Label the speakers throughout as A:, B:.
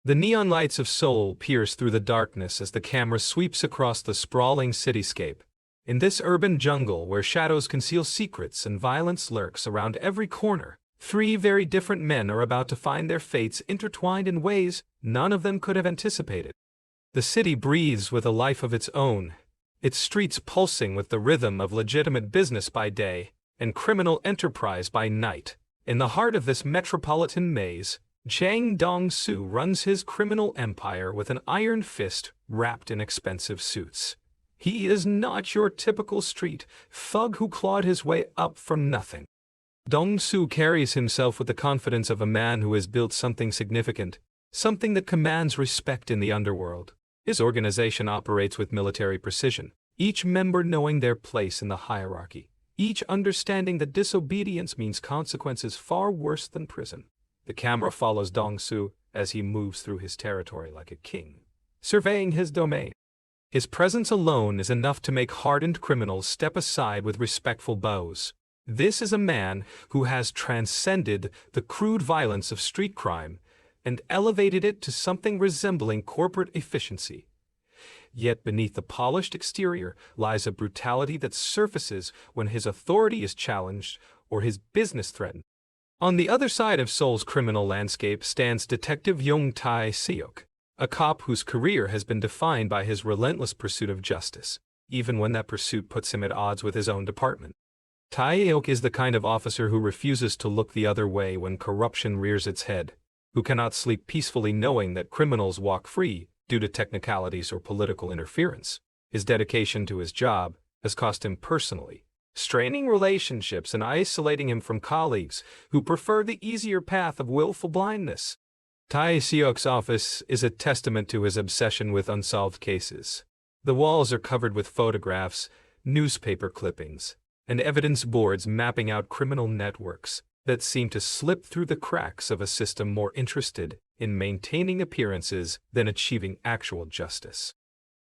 A: The neon lights of Seoul pierce through the darkness as the camera sweeps across the sprawling cityscape. In this urban jungle where shadows conceal secrets and violence lurks around every corner, three very different men are about to find their fates intertwined in ways none of them could have anticipated. The city breathes with a life of its own, its streets pulsing with the rhythm of legitimate business by day and criminal enterprise by night. In the heart of this metropolitan maze, Jang Dong-soo runs his criminal empire with an iron fist wrapped in expensive suits. He is not your typical street thug who clawed his way up from nothing. Dong-soo carries himself with the confidence of a man who has built something significant, something that commands respect in the underworld. His organization operates with military precision, each member knowing their place in the hierarchy, each understanding that disobedience means consequences far worse than prison. The camera follows Dong-soo as he moves through his territory like a king, surveying his domain. His presence alone is enough to make hardened criminals step aside with respectful bows. This is a man who has transcended the crude violence of street crime and elevated it to something resembling corporate efficiency. Yet beneath the polished exterior lies a brutality that surfaces when his authority is challenged or his business threatened. On the other side of Seoul's criminal landscape stands Detective Won-seok, a cop whose career has been defined by his relentless pursuit of justice, even when that pursuit puts him at odds with his own department. Tae-seok is the kind of officer who refuses to look the other way when corruption rears its head, who cannot sleep peacefully knowing that criminals walk free due to technicalities or political interference. His dedication to his job has cost him personally, straining relationships and isolating him from colleagues who prefer the easier path of willful blindness. Tae-seok's office is a testament to his obsession with unsolved cases. The walls are covered with photographs, newspaper clippings, and evidence boards mapping out criminal networks that seem to slip through the cracks of a system more interested in maintaining appearances than achieving actual justice.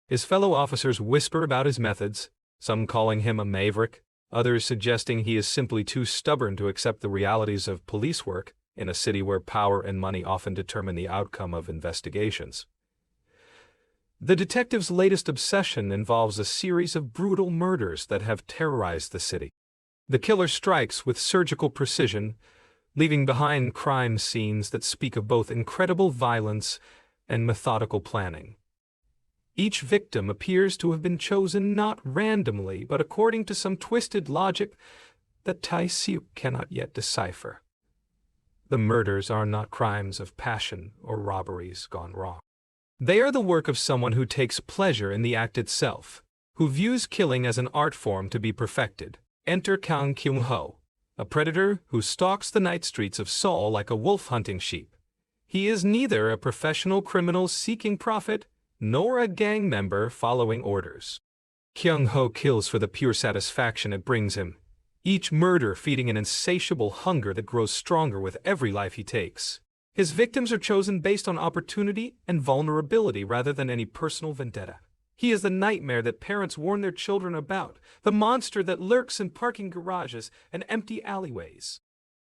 A: His fellow officers whisper about his methods, some calling him a maverick, others suggesting he is simply too stubborn to accept the realities of police work in a city where power and money often determine the outcome of investigations. The detective's latest obsession involves a series of brutal murders that have terrorized the city. The killer strikes with surgical precision, leaving behind crime scenes that speak of both incredible violence and methodical planning. Each victim appears to have been chosen not randomly, but according to some twisted logic that Tae-seok cannot yet decipher. The murders are not crimes of passion or robberies gone wrong. They are the work of someone who takes pleasure in the act itself, who views killing as an art form to be perfected. Enter Sung-kyu, a predator who stalks the night streets of Seoul like a wolf hunting sheep. He is neither a professional criminal seeking profit, nor a gang member following orders. Sung-kyu kills for the pure satisfaction it brings him, each murder feeding an insatiable hunger that grows stronger with every life he takes. His victims are chosen based on opportunity and vulnerability rather than any personal vendetta. He is the nightmare that parents warn their children about, the monster that lurks in parking garages and empty alleyways.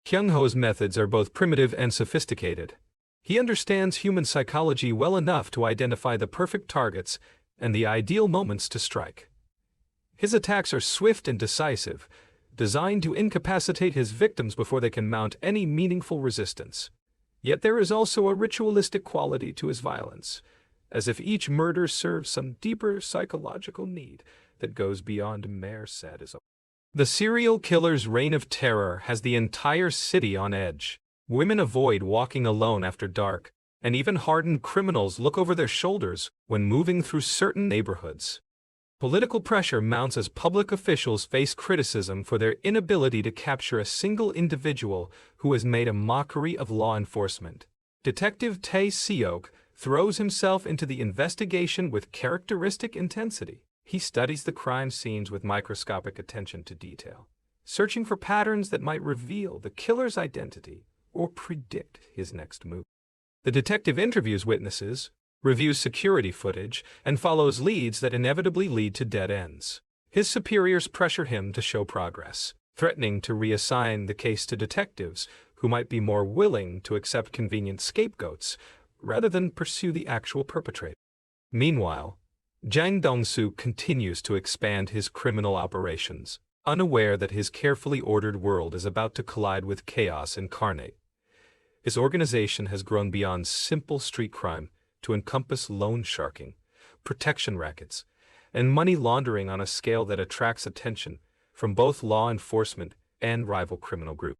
A: Sung-kyo's methods are both primitive and sophisticated. He understands human psychology well enough to identify the perfect targets and the ideal moments to strike. His attacks are swift and decisive, designed to incapacitate his victims before they can mount any meaningful resistance. Yet there is also a ritualistic quality to his violence, as if each murder serves some deeper psychological need that goes beyond mere sadism. The serial killer's reign of terror has the entire city on edge. Women avoid walking alone after dark, and even hardened criminals look over their shoulders when moving through certain neighborhoods. Political pressure mounts as public officials face criticism for their inability to capture a single individual who has made a mockery of law enforcement. Detective Tae-seok throws himself into the investigation with characteristic intensity. He studies the crime scenes with microscopic attention to detail, searching for patterns that might reveal the killer's identity or predict his next move. The detective interviews witnesses, reviews security footage, and follows leads that inevitably lead to dead ends. His superiors pressure him to show progress, threatening to reassign the case to detectives who might be more willing to accept convenient scapegoats rather than pursue the actual perpetrator. Meanwhile, Jang Dong-seok continues to expand his criminal operations, unaware that his carefully ordered world is about to collide with chaos incarnate. His organization has grown beyond simple street crime to encompass loan sharking, protection rackets, and money laundering on a scale that attracts attention from both law enforcement and rival criminal groups.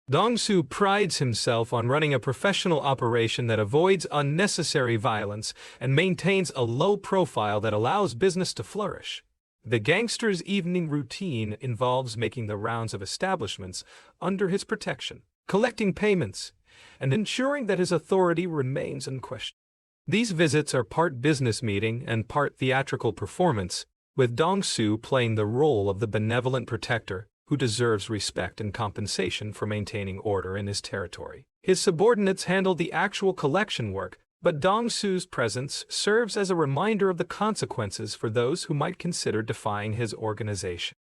A: Dong-seok prides himself on running a professional operation that avoids unnecessary violence and maintains a low profile that allows business to flourish. The gangster's evening routine involves making the rounds of establishments under his protection, collecting payments, and ensuring that his authority remains unquestioned. These visits are part business meeting and part theatrical performance, with Dong-seok playing the role of the benevolent protector who deserves respect and compensation for maintaining order in his territory. His subordinates handle the actual collection work, but Dong-seok's presence serves as a reminder of the consequences for those who might consider defying his organization.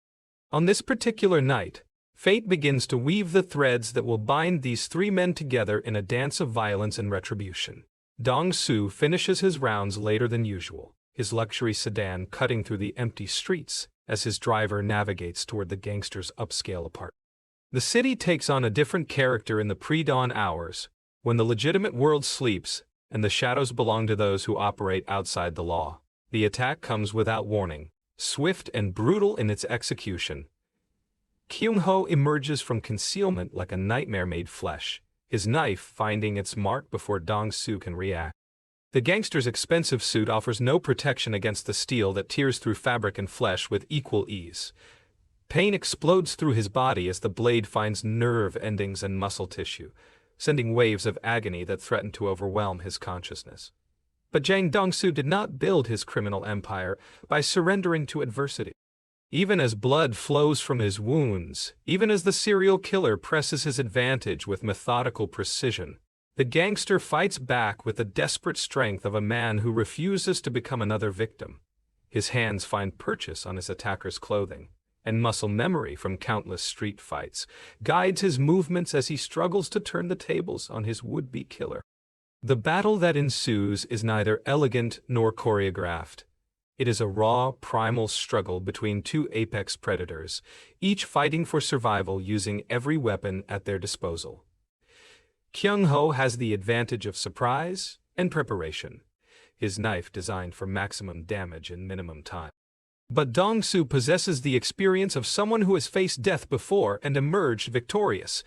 A: On this particular night, fate begins to weave the threads that will bind these three men together in a dance of violence and retribution. Dong-seok finishes his rounds later than usual, his luxury sedan cutting through the empty streets as his driver navigates toward the gangster's upscale apartment. The city takes on a different character in the pre-dawn hours, when the legitimate world sleeps and the shadows belong to those who operate outside the law. The attack comes without warning, swift and brutal in its execution. Kyung-ho emerges from concealment like a nightmare made flesh, his knife finding its mark before Dong-seok can react. The gangster's expensive suit offers no protection against the steel that tears through fabric and flesh with equal ease. Pain explodes through his body as the blade finds nerve endings and muscle tissue, sending waves of agony that threaten to overwhelm his consciousness. But Jang Dong-seok did not build his criminal empire by surrendering to adversity. Even as blood flows from his wounds, even as the serial killer presses his advantage with methodical precision, the gangster fights back with the desperate strength of a man who refuses to become another victim. His hands find purchase on his attacker's clothing, and muscle memory from countless street fights guides his movements as he struggles to turn the tables on his would-be killer. The battle that ensues is neither elegant nor choreographed. It is a raw, primal struggle between two apex predators, each fighting for survival using every weapon at their disposal. Kyung-ho has the advantage of surprise and preparation, his knife designed for maximum damage in minimum time. But Dong-seok possesses the experience of someone who has faced death before and emerged victorious,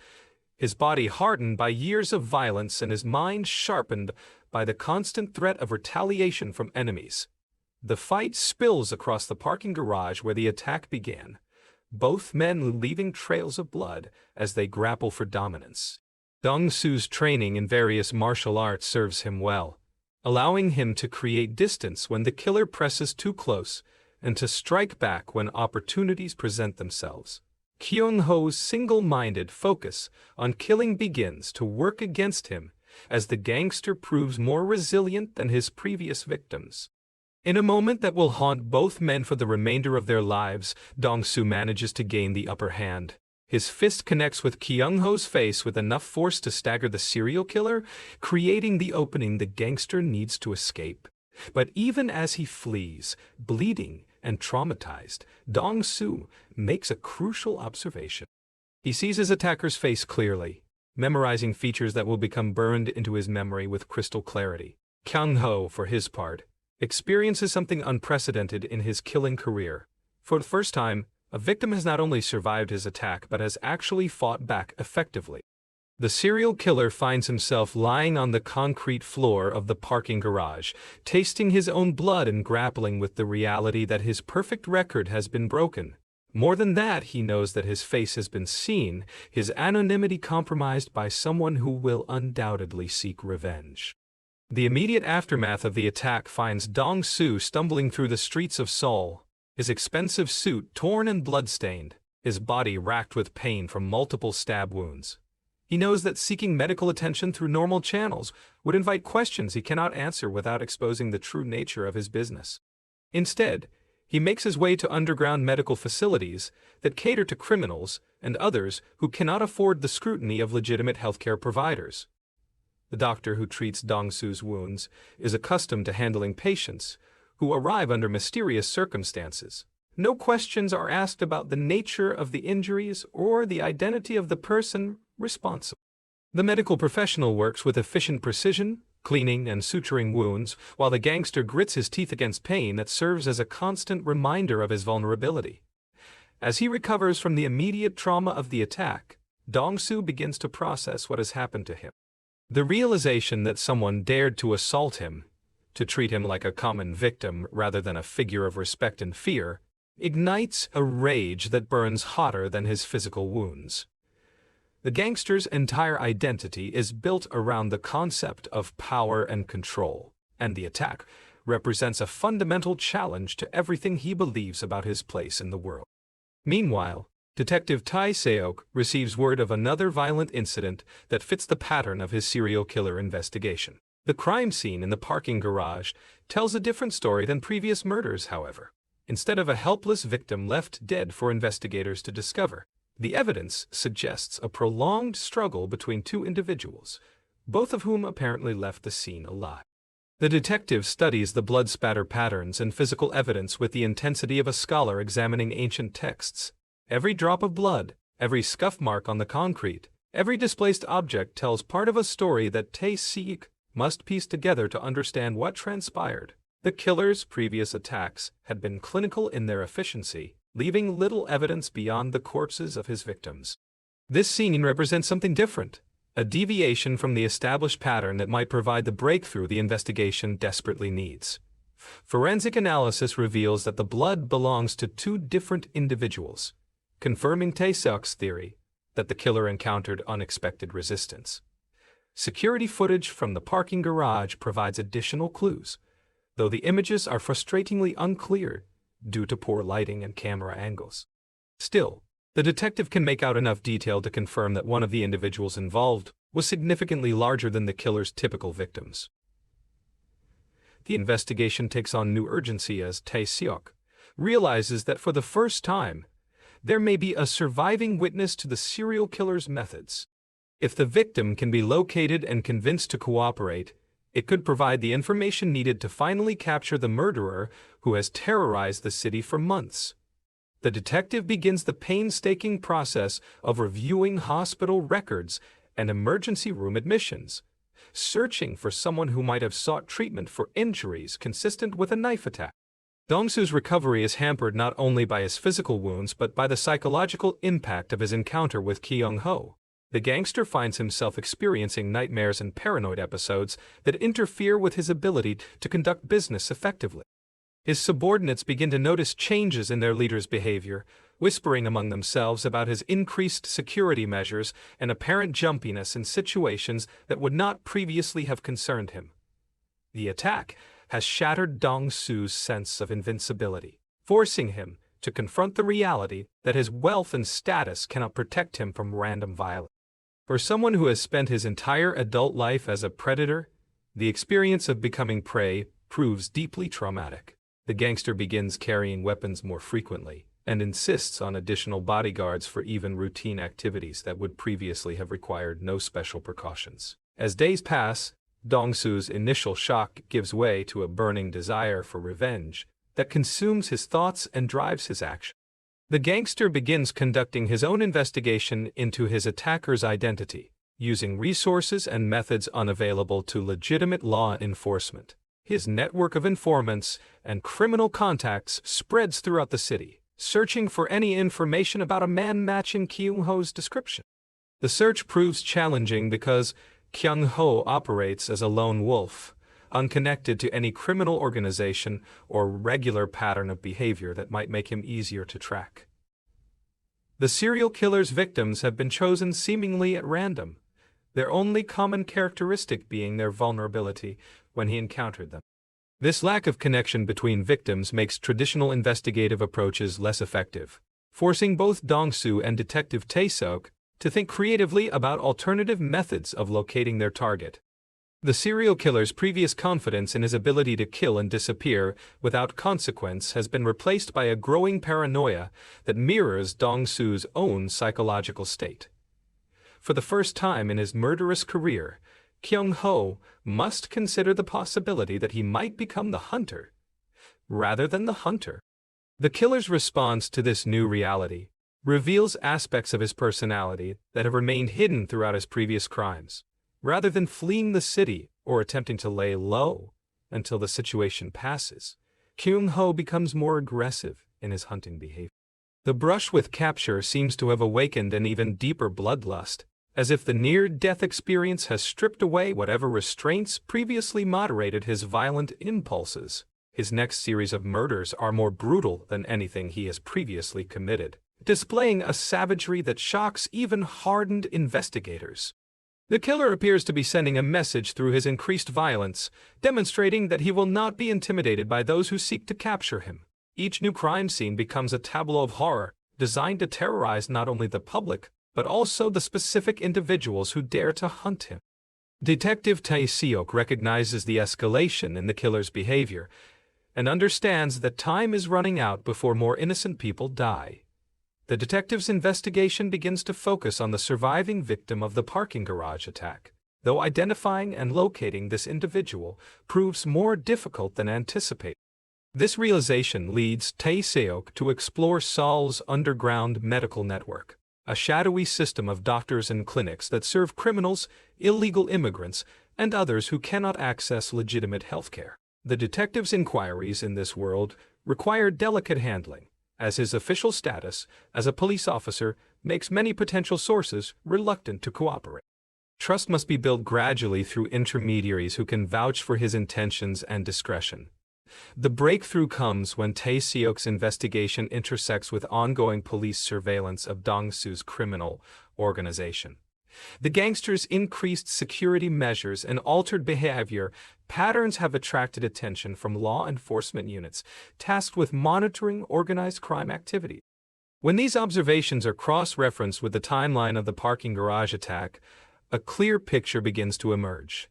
A: his body hardened by years of violence and his mind sharpened by the constant threat of retaliation from enemies. The fight spills across the parking garage where the attack began, both men leaving trails of blood as they grapple for dominance. Dong-seok's training in various martial arts serves him well, allowing him to create distance when the killer presses too close and to strike back when opportunities present themselves. Kyung-ho's single-minded focus on killing begins to work against him as the gangster proves more resilient than his previous victims. In a moment that will haunt both men for the remainder of their lives, Dong-seok manages to gain the upper hand. His fist connects with Kyung-ho's face with enough force to stagger the serial killer, creating the opening the gangster needs to escape. But even as he flees, bleeding and traumatized, Dong-seok makes a crucial observation. He sees his attacker's face clearly, memorizing features that will become burned into his memory with crystal clarity. Kyung-ho, for his part, experiences something unprecedented in his killing career. For the first time, a victim has not only survived his attack but has actually fought back effectively. The serial killer finds himself lying on the concrete floor of the parking garage, tasting his own blood and grappling with the reality that his perfect record has been broken. More than that, he knows that his face has been seen, his anonymity compromised by someone who will undoubtedly seek revenge. The immediate aftermath of the attack finds Dong-seok stumbling through the streets of Seoul, his expensive suit torn and blood-stained, his body racked with pain from multiple stab wounds. He knows that seeking medical attention through normal channels would invite questions he cannot answer without exposing the true nature of his business. Instead, he makes his way to underground medical facilities that cater to criminals and others who cannot afford the scrutiny of legitimate healthcare providers. the doctor who treats Dong-soo's wounds, is accustomed to handling patients who arrive under mysterious circumstances. No questions are asked about the nature of the injuries or the identity of the person responsible. The medical professional works with efficient precision, cleaning and suturing wounds, while the gangster grits his teeth against pain that serves as a constant reminder of his vulnerability. As he recovers from the immediate trauma of the attack, Dong-soo begins to process what has happened to him. The realization that someone dared to assault him, to treat him like a common victim rather than a figure of respect and fear, ignites a rage that burns hotter than his physical wounds. The gangster's entire identity is built around the concept of power and control, and the attack represents a fundamental challenge to everything he believes about his place in the world. Meanwhile, Detective Tae-seok receives word of another violent incident that fits the pattern of his serial killer investigation. The crime scene in the parking garage tells a different story than previous murders, however. Instead of a helpless victim left dead for investigators to discover, the evidence suggests a prolonged struggle between two individuals, both of whom apparently left the scene alive. The detective studies the blood spatter patterns and physical evidence with the intensity of a scholar examining ancient texts. Every drop of blood, every scuff mark on the concrete, every displaced object tells part of a story that Tae-seok must piece together to understand what transpired. The killer's previous attacks had been clinical in their efficiency, leaving little evidence beyond the corpses of his victims. This scene represents something different, a deviation from the established pattern that might provide the breakthrough the investigation desperately needs. Forensic analysis reveals that the blood belongs to two different individuals, confirming Tae-seok's theory that the killer encountered unexpected resistance. Security footage from the parking garage provides additional clues, though the images are frustratingly unclear due to poor lighting and camera angles. Still, the detective can make out enough detail to confirm that one of the individuals involved was significantly larger than the killer's typical victims. The investigation takes on new urgency as Tae-seok realizes that for the first time, there may be a surviving witness to the serial killer's methods. If the victim can be located and convinced to cooperate, it could provide the information needed to finally capture the murderer who has terrorized the city for months. The detective begins the painstaking process of reviewing hospital records and emergency room admissions, searching for someone who might have sought treatment for injuries consistent with a knife attack. Dong-soo's recovery is hampered not only by his physical wounds but by the psychological impact of his encounter with Kyung-ho. The gangster finds himself experiencing nightmares and paranoid episodes that interfere with his ability to conduct business effectively. His subordinates begin to notice changes in their leader's behavior, whispering among themselves about his increased security measures and apparent jumpiness in situations that would not previously have concerned him. The attack has shattered Dong-soo's sense of invincibility, forcing him to confront the reality that his wealth and status cannot protect him from random violence. For someone who has spent his entire adult life as a predator, the experience of becoming prey proves deeply traumatic. The gangster begins carrying weapons more frequently and insists on additional bodyguards for even routine activities that would previously have required no special precautions. As days pass, Dong-soo's initial shock gives way to a burning desire for revenge that consumes his thoughts and drives his action. The gangster begins conducting his own investigation into his attacker's identity, using resources and methods unavailable to legitimate law enforcement. His network of informants and criminal contacts spreads throughout the city, searching for any information about a man matching Kyung-ho's description. The search proves challenging because Kyung-ho operates as a lone wolf, unconnected to any criminal organization or regular pattern of behavior that might make him easier to track. The serial killer's victims have been chosen seemingly at random, their only common characteristic being their vulnerability when he encountered them. This lack of connection between victims makes traditional investigative approaches less effective, forcing both Dong-soo and Detective Tae-seok to think creatively about alternative methods of locating their target. The serial killer's previous confidence in his ability to kill and disappear without consequence has been replaced by a growing paranoia that mirrors Dong-soo's own psychological state. For the first time in his murderous career, Kyung-ho must consider the possibility that he might become the hunter, rather than the hunter. The killer's response to this new reality reveals aspects of his personality that have remained hidden throughout his previous crimes. Rather than fleeing the city or attempting to lay low until the situation passes, Kyung-ho becomes more aggressive in his hunting behavior. The brush with capture seems to have awakened an even deeper bloodlust, as if the near-death experience has stripped away whatever restraints previously moderated his violent impulses. His next series of murders are more brutal than anything he has previously committed, displaying a savagery that shocks even hardened investigators. The killer appears to be sending a message through his increased violence, demonstrating that he will not be intimidated by those who seek to capture him. Each new crime scene becomes a tableau of horror, designed to terrorize not only the public, but also the specific individuals who dare to hunt him. Detective Tae-seok recognizes the escalation in the killer's behavior, and understands that time is running out before more innocent people die. The detective's investigation begins to focus on the surviving victim of the parking garage attack, though identifying and locating this individual proves more difficult than anticipated. This realization leads Tae-seok to explore Seoul's underground medical network, a shadowy system of doctors and clinics that serve criminals, illegal immigrants, and others who cannot access legitimate healthcare. The detective's inquiries in this world require delicate handling, as his official status as a police officer makes many potential sources reluctant to cooperate. Trust must be built gradually through intermediaries who can vouch for his intentions and discretion. The breakthrough comes when Tae-seok's investigation intersects with ongoing police surveillance of Dong-soo's criminal organization. The gangster's increased security measures and altered behavior patterns have attracted attention from law enforcement units tasked with monitoring organized crime activity. When these observations are cross-referenced with the timeline of the parking garage attack, a clear picture begins to emerge.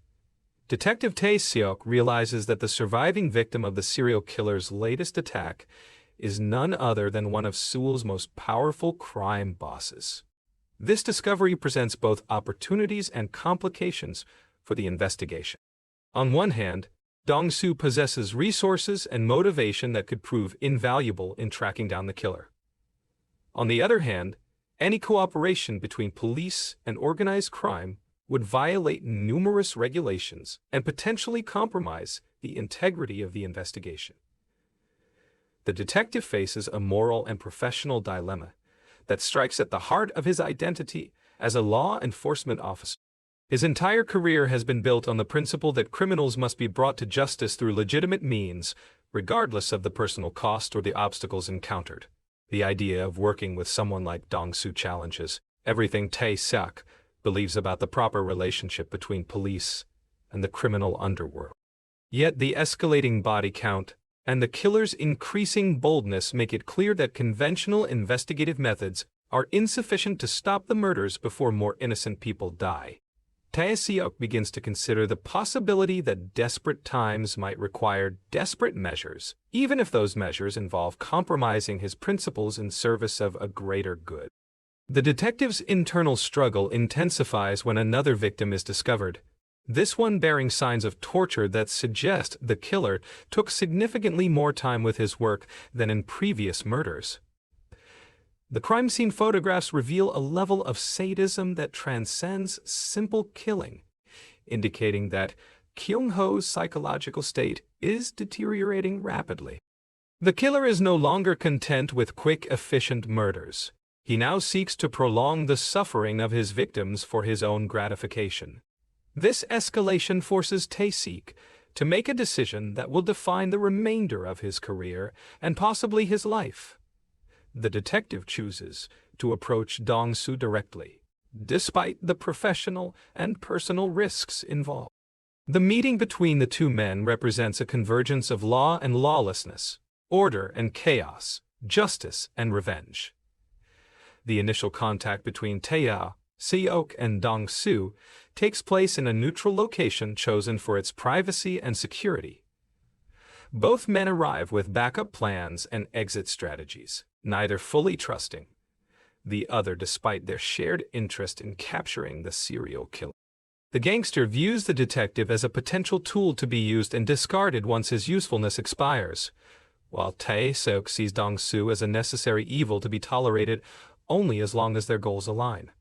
A: Detective Tae-seok realizes that the surviving victim of the serial killer's latest attack is none other than one of Seoul's most powerful crime bosses. This discovery presents both opportunities and complications for the investigation. On one hand, Dong-soo possesses resources and motivation that could prove invaluable in tracking down the killer. On the other hand, any cooperation between police and organized crime would violate numerous regulations and potentially compromise the integrity of the investigation. The detective faces a moral and professional dilemma that strikes at the heart of his identity as a law enforcement officer. His entire career has been built on the principle that criminals must be brought to justice through legitimate means, regardless of the personal cost or the obstacles encountered. The idea of working with someone like Dong-soo challenges everything Tae-seok believes about the proper relationship between police and the criminal underworld. Yet the escalating body count and the killer's increasing boldness make it clear that conventional investigative methods are insufficient to stop the murders before more innocent people die. Tae-seok begins to consider the possibility that desperate times might require desperate measures, even if those measures involve compromising his principles in service of a greater good. The detective's internal struggle intensifies when another victim is discovered, this one bearing signs of torture that suggest the killer took significantly more time with his work than in previous murders. The crime scene photographs reveal a level of sadism that transcends simple killing, indicating that Kyung-ho's psychological state is deteriorating rapidly. The killer is no longer content with quick, efficient murders. He now seeks to prolong the suffering of his victims for his own gratification. This escalation forces Tae-seok to make a decision that will define the remainder of his career and possibly his life. The detective chooses to approach Dong-soo directly, despite the professional and personal risks involved. The meeting between the two men represents a convergence of law and lawlessness, order and chaos, justice and revenge. The initial contact between Tae-seok and Dong-soo takes place in a neutral location chosen for its privacy and security. Both men arrive with backup plans and exit strategies, neither fully trusting the other despite their shared interest in capturing the serial killer. The gangster views the detective as a potential tool to be used and discarded once his usefulness expires, while Tae-seok sees Dong-soo as a necessary evil to be tolerated only as long as their goals align.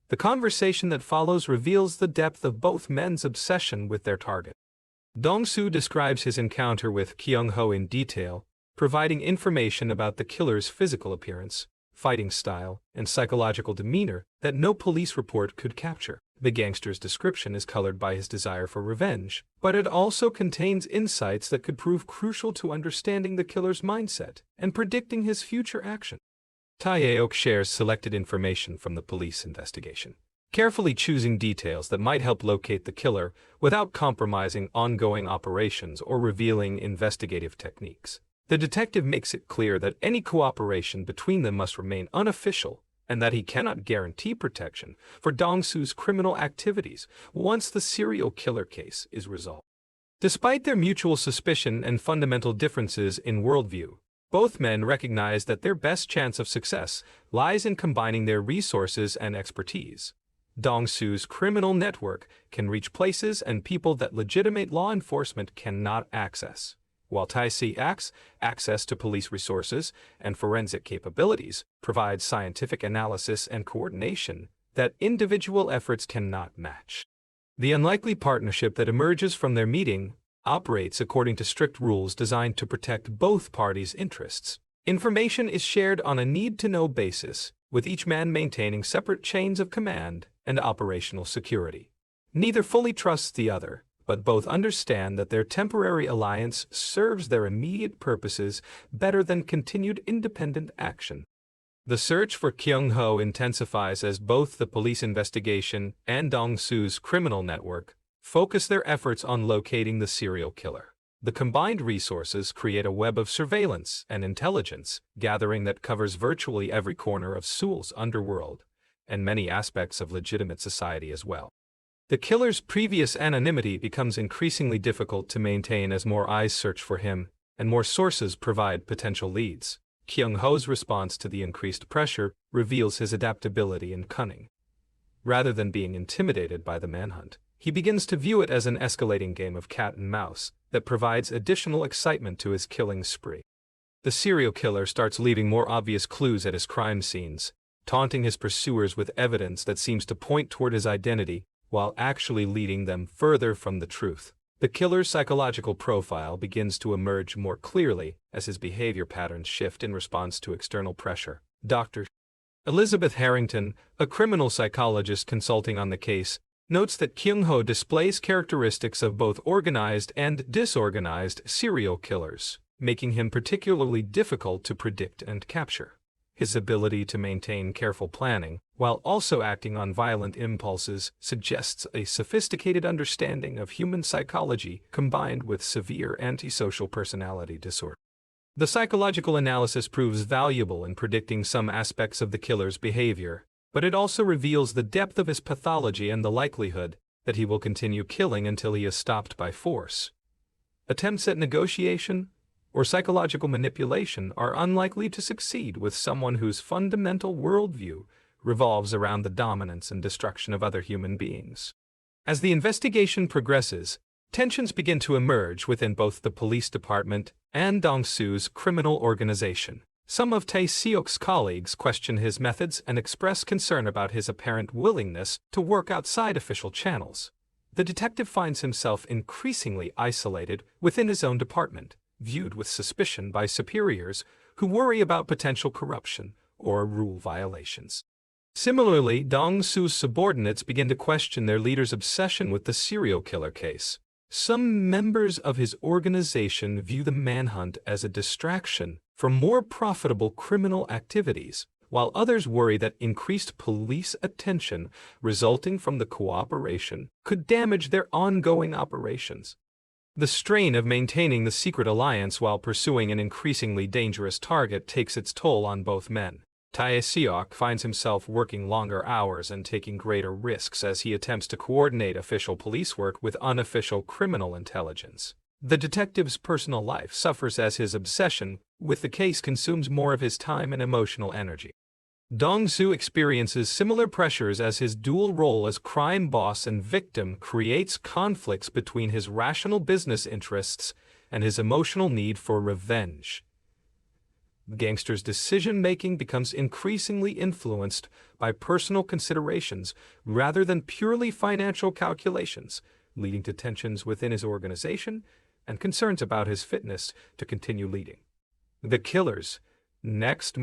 A: The conversation that follows reveals the depth of both men's obsession with their target. Dong-soo describes his encounter with Kyung-ho in detail, providing information about the killer's physical appearance, fighting style, and psychological demeanor that no police report could capture. The gangster's description is colored by his desire for revenge, but it also contains insights that could prove crucial to understanding the killer's mindset and predicting his future action. Tae-seok shares selected information from the police investigation, carefully choosing details that might help locate the killer without compromising ongoing operations or revealing investigative techniques. The detective makes it clear that any cooperation between them must remain unofficial and that he cannot guarantee protection for Dong-soo's criminal activities once the serial killer case is resolved. Despite their mutual suspicion and fundamental differences in worldview, both men recognize that their best chance of success lies in combining their resources and expertise. Dong-soo's criminal network can reach places and people that legitimate law enforcement cannot access, while Tae-seok's access to police resources and forensic capabilities provides scientific analysis and coordination that individual efforts cannot match. The unlikely partnership that emerges from their meeting operates according to strict rules designed to protect both parties' interests. Information is shared on a need-to-know basis, with each man maintaining separate chains of command and operational security. Neither fully trusts the other, but both understand that their temporary alliance serves their immediate purposes better than continued independent action. The search for Kyung-ho intensifies as both the police investigation and Dong-soo's criminal network focus their efforts on locating the serial killer. The combined resources create a web of surveillance and intelligence gathering that covers virtually every corner of Seoul's underworld and many aspects of legitimate society as well. The killer's previous anonymity becomes increasingly difficult to maintain as more eyes search for him and more sources provide potential leads. Kyung-ho's response to the increased pressure reveals his adaptability and cunning. Rather than being intimidated by the manhunt, he begins to view it as an escalating game of cat and mouse that provides additional excitement to his killing spree. The serial killer starts leaving more obvious clues at his crime scenes, taunting his pursuers with evidence that seems to point toward his identity while actually leading them further from the truth. The killer's psychological profile begins to emerge more clearly as his behavior patterns shift in response to external pressure. Dr. Elizabeth Harrington, a criminal psychologist consulting on the case, notes that Kyung-ho displays characteristics of both organized and disorganized serial killers, making him particularly difficult to predict and capture. His ability to maintain careful planning, while also acting on violent impulses, suggests a sophisticated understanding of human psychology combined with severe antisocial personality disorder. The psychological analysis proves valuable in predicting some aspects of the killer's behavior, but it also reveals the depth of his pathology and the likelihood that he will continue killing until he is stopped by force. Attempts at negotiation or psychological manipulation are unlikely to succeed with someone whose fundamental worldview revolves around the dominance and destruction of other human beings. As the investigation progresses, tensions begin to emerge within both the police department and Dong-soo's criminal organization. Some of Tae-seok's colleagues question his methods and express concern about his apparent willingness to work outside official channels. The detective finds himself increasingly isolated within his own department, viewed with suspicion by superiors who worry about potential corruption or rule violations. Similarly, Dong-soo's subordinates begin to question their leader's obsession with the serial killer case. Some members of his organization view the manhunt as a distraction from more profitable criminal activities, while others worry that increased police attention resulting from the cooperation could damage their ongoing operations. The strain of maintaining the secret alliance while pursuing an increasingly dangerous target takes its toll on both men. Tae-seok finds himself working longer hours and taking greater risks as he attempts to coordinate official police work with unofficial criminal intelligence. The detective's personal life suffers as his obsession with the case consumes more of his time and emotional energy. Dong-seok experiences similar pressures as his dual role as crime boss and victim creates conflicts between his rational business interests and his emotional need for revenge. The gangster's decision-making becomes increasingly influenced by personal considerations rather than purely financial calculations, leading to tensions within his organization and concerns about his fitness to continue leading. The killer's next,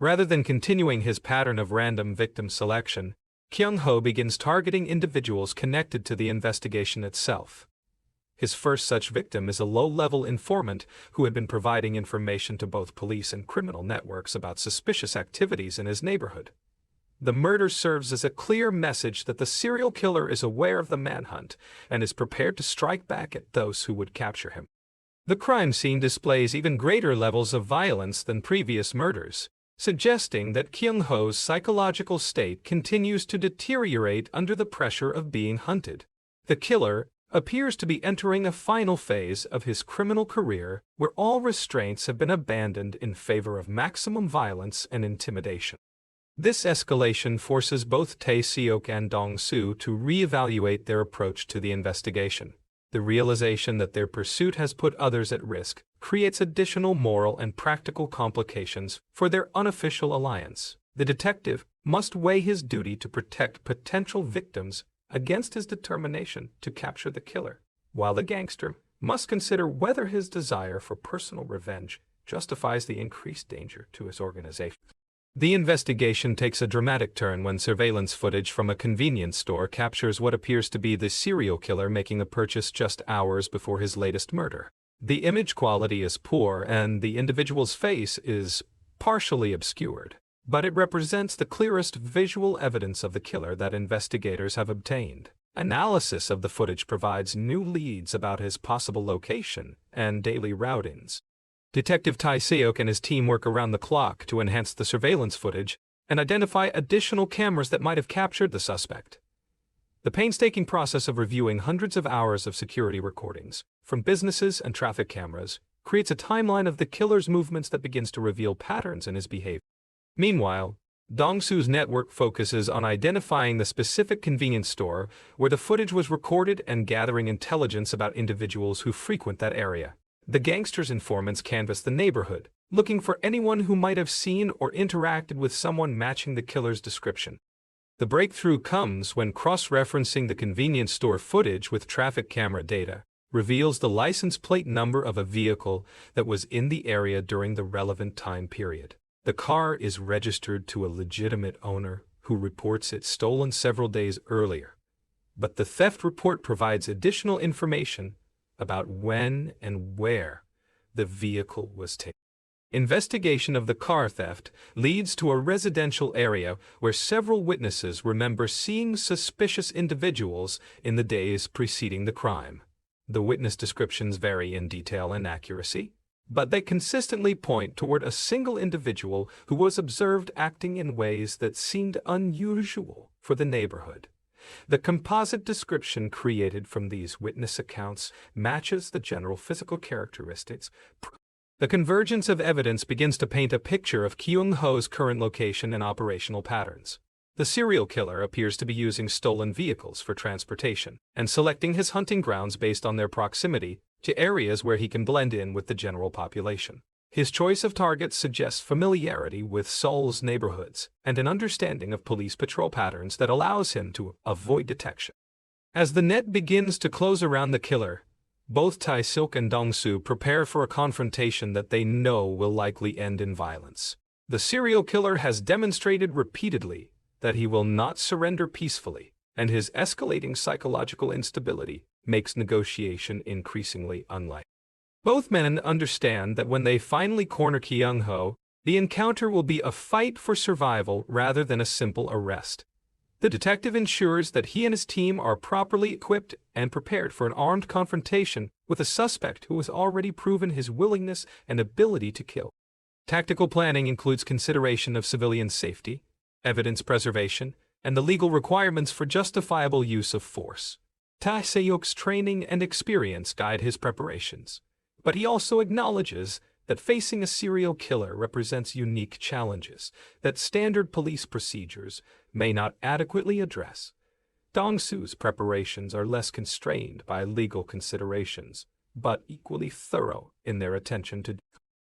A: rather than continuing his pattern of random victim selection, Kang-Ho begins targeting individuals connected to the investigation itself. His first such victim is a low-level informant who had been providing information to both police and criminal networks about suspicious activities in his neighborhood. The murder serves as a clear message that the serial killer is aware of the manhunt and is prepared to strike back at those who would capture him. The crime scene displays even greater levels of violence than previous murders, suggesting that Kang-Ho's psychological state continues to deteriorate under the pressure of being hunted. The killer appears to be entering a final phase of his criminal career where all restraints have been abandoned in favor of maximum violence and intimidation. This escalation forces both Tae-seok and Dong-seok to reevaluate their approach to the investigation. The realization that their pursuit has put others at risk creates additional moral and practical complications for their unofficial alliance. The detective must weigh his duty to protect potential victims against his determination to capture the killer, while the gangster must consider whether his desire for personal revenge justifies the increased danger to his organization. The investigation takes a dramatic turn when surveillance footage from a convenience store captures what appears to be the serial killer making a purchase just hours before his latest murder. The image quality is poor and the individual's face is partially obscured, but it represents the clearest visual evidence of the killer that investigators have obtained. Analysis of the footage provides new leads about his possible location and daily routines. Detective Tae-seok and his team work around the clock to enhance the surveillance footage and identify additional cameras that might have captured the suspect. The painstaking process of reviewing hundreds of hours of security recordings from businesses and traffic cameras creates a timeline of the killer's movements that begins to reveal patterns in his behavior. Meanwhile, Dong-seok's network focuses on identifying the specific convenience store where the footage was recorded and gathering intelligence about individuals who frequent that area. The gangster's informants canvass the neighborhood, looking for anyone who might have seen or interacted with someone matching the killer's description. The breakthrough comes when cross-referencing the convenience store footage with traffic camera data reveals the license plate number of a vehicle that was in the area during the relevant time period. The car is registered to a legitimate owner who reports it stolen several days earlier, but the theft report provides additional information about when and where the vehicle was taken. Investigation of the car theft leads to a residential area where several witnesses remember seeing suspicious individuals in the days preceding the crime. The witness descriptions vary in detail and accuracy, but they consistently point toward a single individual who was observed acting in ways that seemed unusual for the neighborhood. The composite description created from these witness accounts matches the general physical characteristics. The convergence of evidence begins to paint a picture of Kang-Ho's current location and operational patterns. The serial killer appears to be using stolen vehicles for transportation and selecting his hunting grounds based on their proximity to areas where he can blend in with the general population. His choice of targets suggests familiarity with Seoul's neighborhoods and an understanding of police patrol patterns that allows him to avoid detection. As the net begins to close around the killer, both Tae-seok and Dong-seok prepare for a confrontation that they know will likely end in violence. The serial killer has demonstrated repeatedly that he will not surrender peacefully, and his escalating psychological instability makes negotiation increasingly unlikely. Both men understand that when they finally corner Kang-Ho, the encounter will be a fight for survival rather than a simple arrest. The detective ensures that he and his team are properly equipped and prepared for an armed confrontation with a suspect who has already proven his willingness and ability to kill. Tactical planning includes consideration of civilian safety, evidence preservation, and the legal requirements for justifiable use of force. Tae-seok's training and experience guide his preparations, but he also acknowledges that facing a serial killer represents unique challenges that standard police procedures may not adequately address. Dong-seok's preparations are less constrained by legal considerations, but equally thorough in their attention to detail.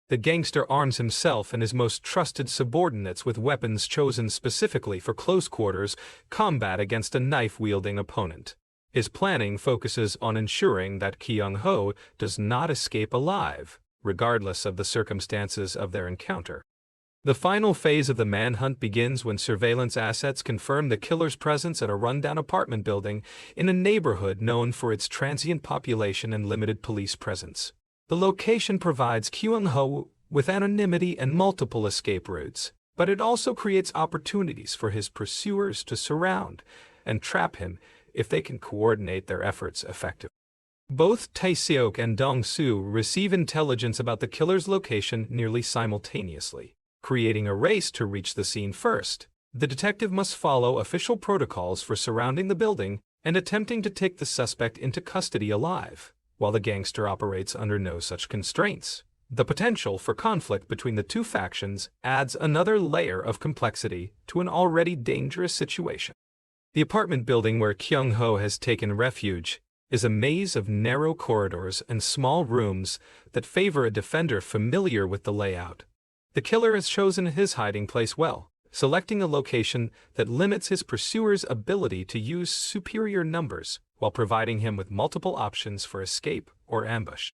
A: The gangster arms himself and his most trusted subordinates with weapons chosen specifically for close quarters combat against a knife-wielding opponent. His planning focuses on ensuring that Kyung-ho does not escape alive, regardless of the circumstances of their encounter. The final phase of the manhunt begins when surveillance assets confirm the killer's presence at a rundown apartment building in a neighborhood known for its transient population and limited police presence. The location provides Kyung-ho with anonymity and multiple escape routes, but it also creates opportunities for his pursuers to surround and trap him if they can coordinate their efforts effectively. Both Tae-seok and Dong-seok receive intelligence about the killer's location nearly simultaneously, creating a race to reach the scene first. The detective must follow official protocols for surrounding the building and attempting to take the suspect into custody alive, while the gangster operates under no such constraints. The potential for conflict between the two factions adds another layer of complexity to an already dangerous situation. The apartment building where Kyung-ho has taken refuge is a maze of narrow corridors and small rooms that favor a defender familiar with the layout. The killer has chosen his hiding place well, selecting a location that limits his pursuer's ability to use superior numbers while providing him with multiple options for escape or ambush.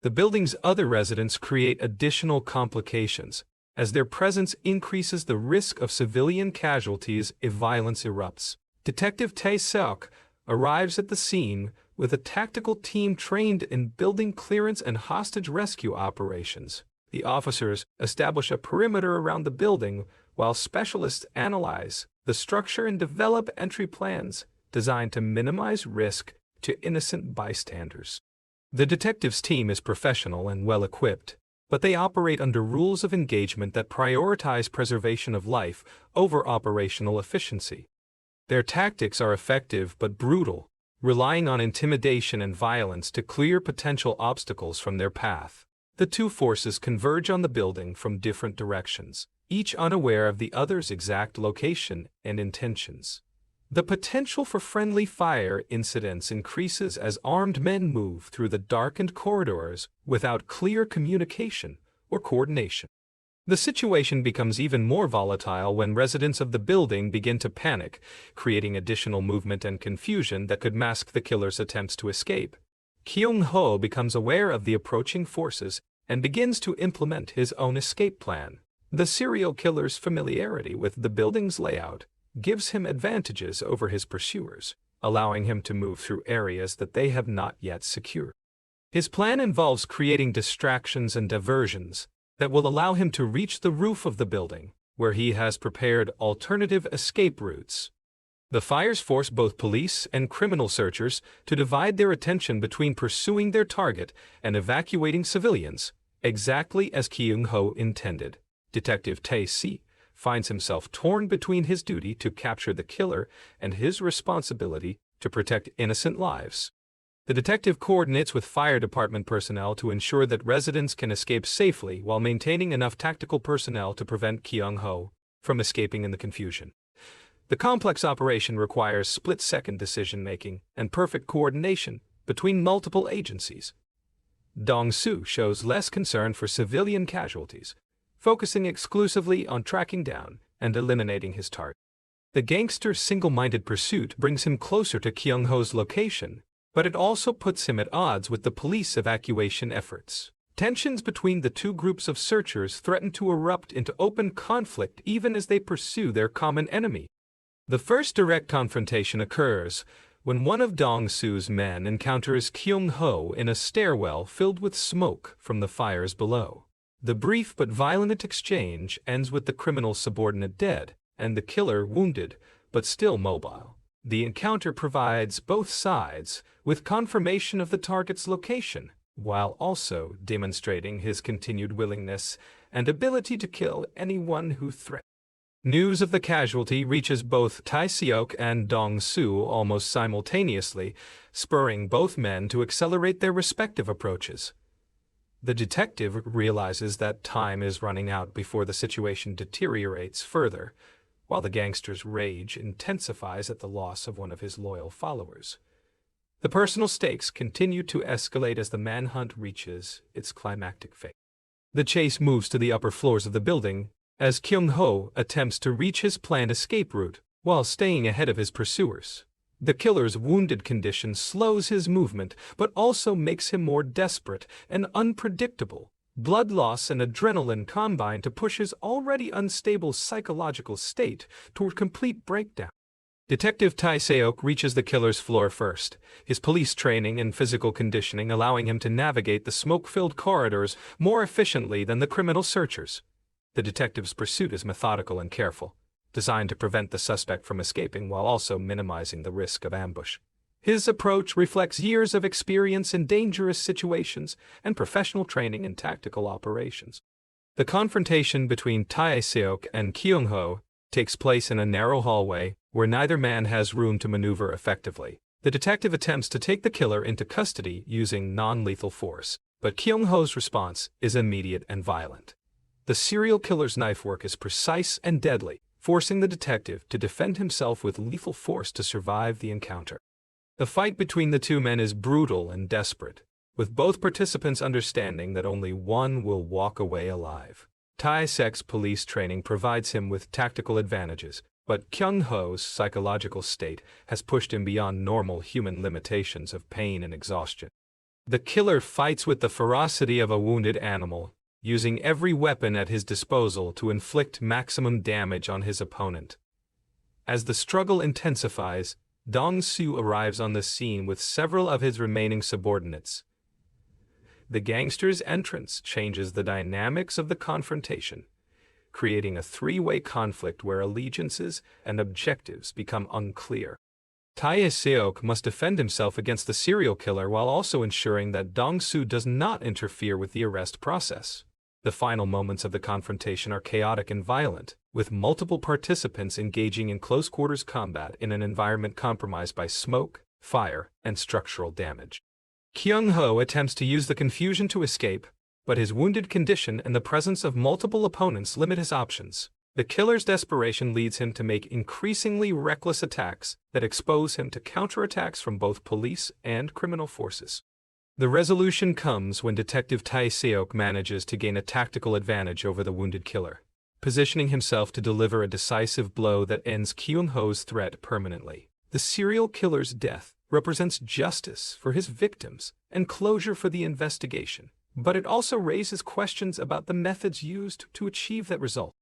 A: The building's other residents create additional complications, as their presence increases the risk of civilian casualties if violence erupts. Detective Tae-seok arrives at the scene with a tactical team trained in building clearance and hostage rescue operations. The officers establish a perimeter around the building while specialists analyze the structure and develop entry plans designed to minimize risk to innocent bystanders. The detectives' team is professional and well-equipped, but they operate under rules of engagement that prioritize preservation of life over operational efficiency. Their tactics are effective but brutal, relying on intimidation and violence to clear potential obstacles from their path. The two forces converge on the building from different directions, each unaware of the other's exact location and intentions. The potential for friendly fire incidents increases as armed men move through the darkened corridors without clear communication or coordination. The situation becomes even more volatile when residents of the building begin to panic, creating additional movement and confusion that could mask the killer's attempts to escape. Kyung-ho becomes aware of the approaching forces and begins to implement his own escape plan. The serial killer's familiarity with the building's layout gives him advantages over his pursuers, allowing him to move through areas that they have not yet secured. His plan involves creating distractions and diversions that will allow him to reach the roof of the building, where he has prepared alternative escape routes. The fires force both police and criminal searchers to divide their attention between pursuing their target and evacuating civilians, exactly as Kyung-ho intended. Detective Tae-seok finds himself torn between his duty to capture the killer and his responsibility to protect innocent lives. The detective coordinates with fire department personnel to ensure that residents can escape safely while maintaining enough tactical personnel to prevent Kyung-ho from escaping in the confusion. The complex operation requires split-second decision-making and perfect coordination between multiple agencies. Dong-seok shows less concern for civilian casualties, focusing exclusively on tracking down and eliminating his target. The gangster's single-minded pursuit brings him closer to Kyung-ho's location, but it also puts him at odds with the police evacuation efforts. Tensions between the two groups of searchers threaten to erupt into open conflict even as they pursue their common enemy. The first direct confrontation occurs when one of Dong-seok's men encounters Kyung-ho in a stairwell filled with smoke from the fires below. The brief but violent exchange ends with the criminal's subordinate dead and the killer wounded but still mobile. The encounter provides both sides with confirmation of the target's location, while also demonstrating his continued willingness and ability to kill anyone who threatens. News of the casualty reaches both Tae-seok and Dong-seok almost simultaneously, spurring both men to accelerate their respective approaches. The detective realizes that time is running out before the situation deteriorates further, while the gangster's rage intensifies at the loss of one of his loyal followers. The personal stakes continue to escalate as the manhunt reaches its climactic phase. The chase moves to the upper floors of the building, as Kang-Ho attempts to reach his planned escape route while staying ahead of his pursuers. The killer's wounded condition slows his movement, but also makes him more desperate and unpredictable. Blood loss and adrenaline combine to push his already unstable psychological state toward complete breakdown. Detective Tae-seok reaches the killer's floor first, his police training and physical conditioning allowing him to navigate the smoke-filled corridors more efficiently than the criminal searchers. The detective's pursuit is methodical and careful, designed to prevent the suspect from escaping while also minimizing the risk of ambush. His approach reflects years of experience in dangerous situations and professional training in tactical operations. The confrontation between Tae-seok and Kang-Ho takes place in a narrow hallway where neither man has room to maneuver effectively. The detective attempts to take the killer into custody using non-lethal force, but Kang-Ho's response is immediate and violent. The serial killer's knife work is precise and deadly, forcing the detective to defend himself with lethal force to survive the encounter. The fight between the two men is brutal and desperate, with both participants understanding that only one will walk away alive. Tae-seok's police training provides him with tactical advantages, but Kang-Ho's psychological state has pushed him beyond normal human limitations of pain and exhaustion. The killer fights with the ferocity of a wounded animal, using every weapon at his disposal to inflict maximum damage on his opponent. As the struggle intensifies, Dong-seok arrives on the scene with several of his remaining subordinates. The gangster's entrance changes the dynamics of the confrontation, creating a three-way conflict where allegiances and objectives become unclear. Tae-seok must defend himself against the serial killer while also ensuring that Dong-seok does not interfere with the arrest process. The final moments of the confrontation are chaotic and violent, with multiple participants engaging in close-quarters combat in an environment compromised by smoke, fire, and structural damage. Kang-Ho attempts to use the confusion to escape, but his wounded condition and the presence of multiple opponents limit his options. The killer's desperation leads him to make increasingly reckless attacks that expose him to counterattacks from both police and criminal forces. The resolution comes when Detective Tae-seok manages to gain a tactical advantage over the wounded killer, positioning himself to deliver a decisive blow that ends Kang-Ho's threat permanently. The serial killer's death represents justice for his victims and closure for the investigation, but it also raises questions about the methods used to achieve that result.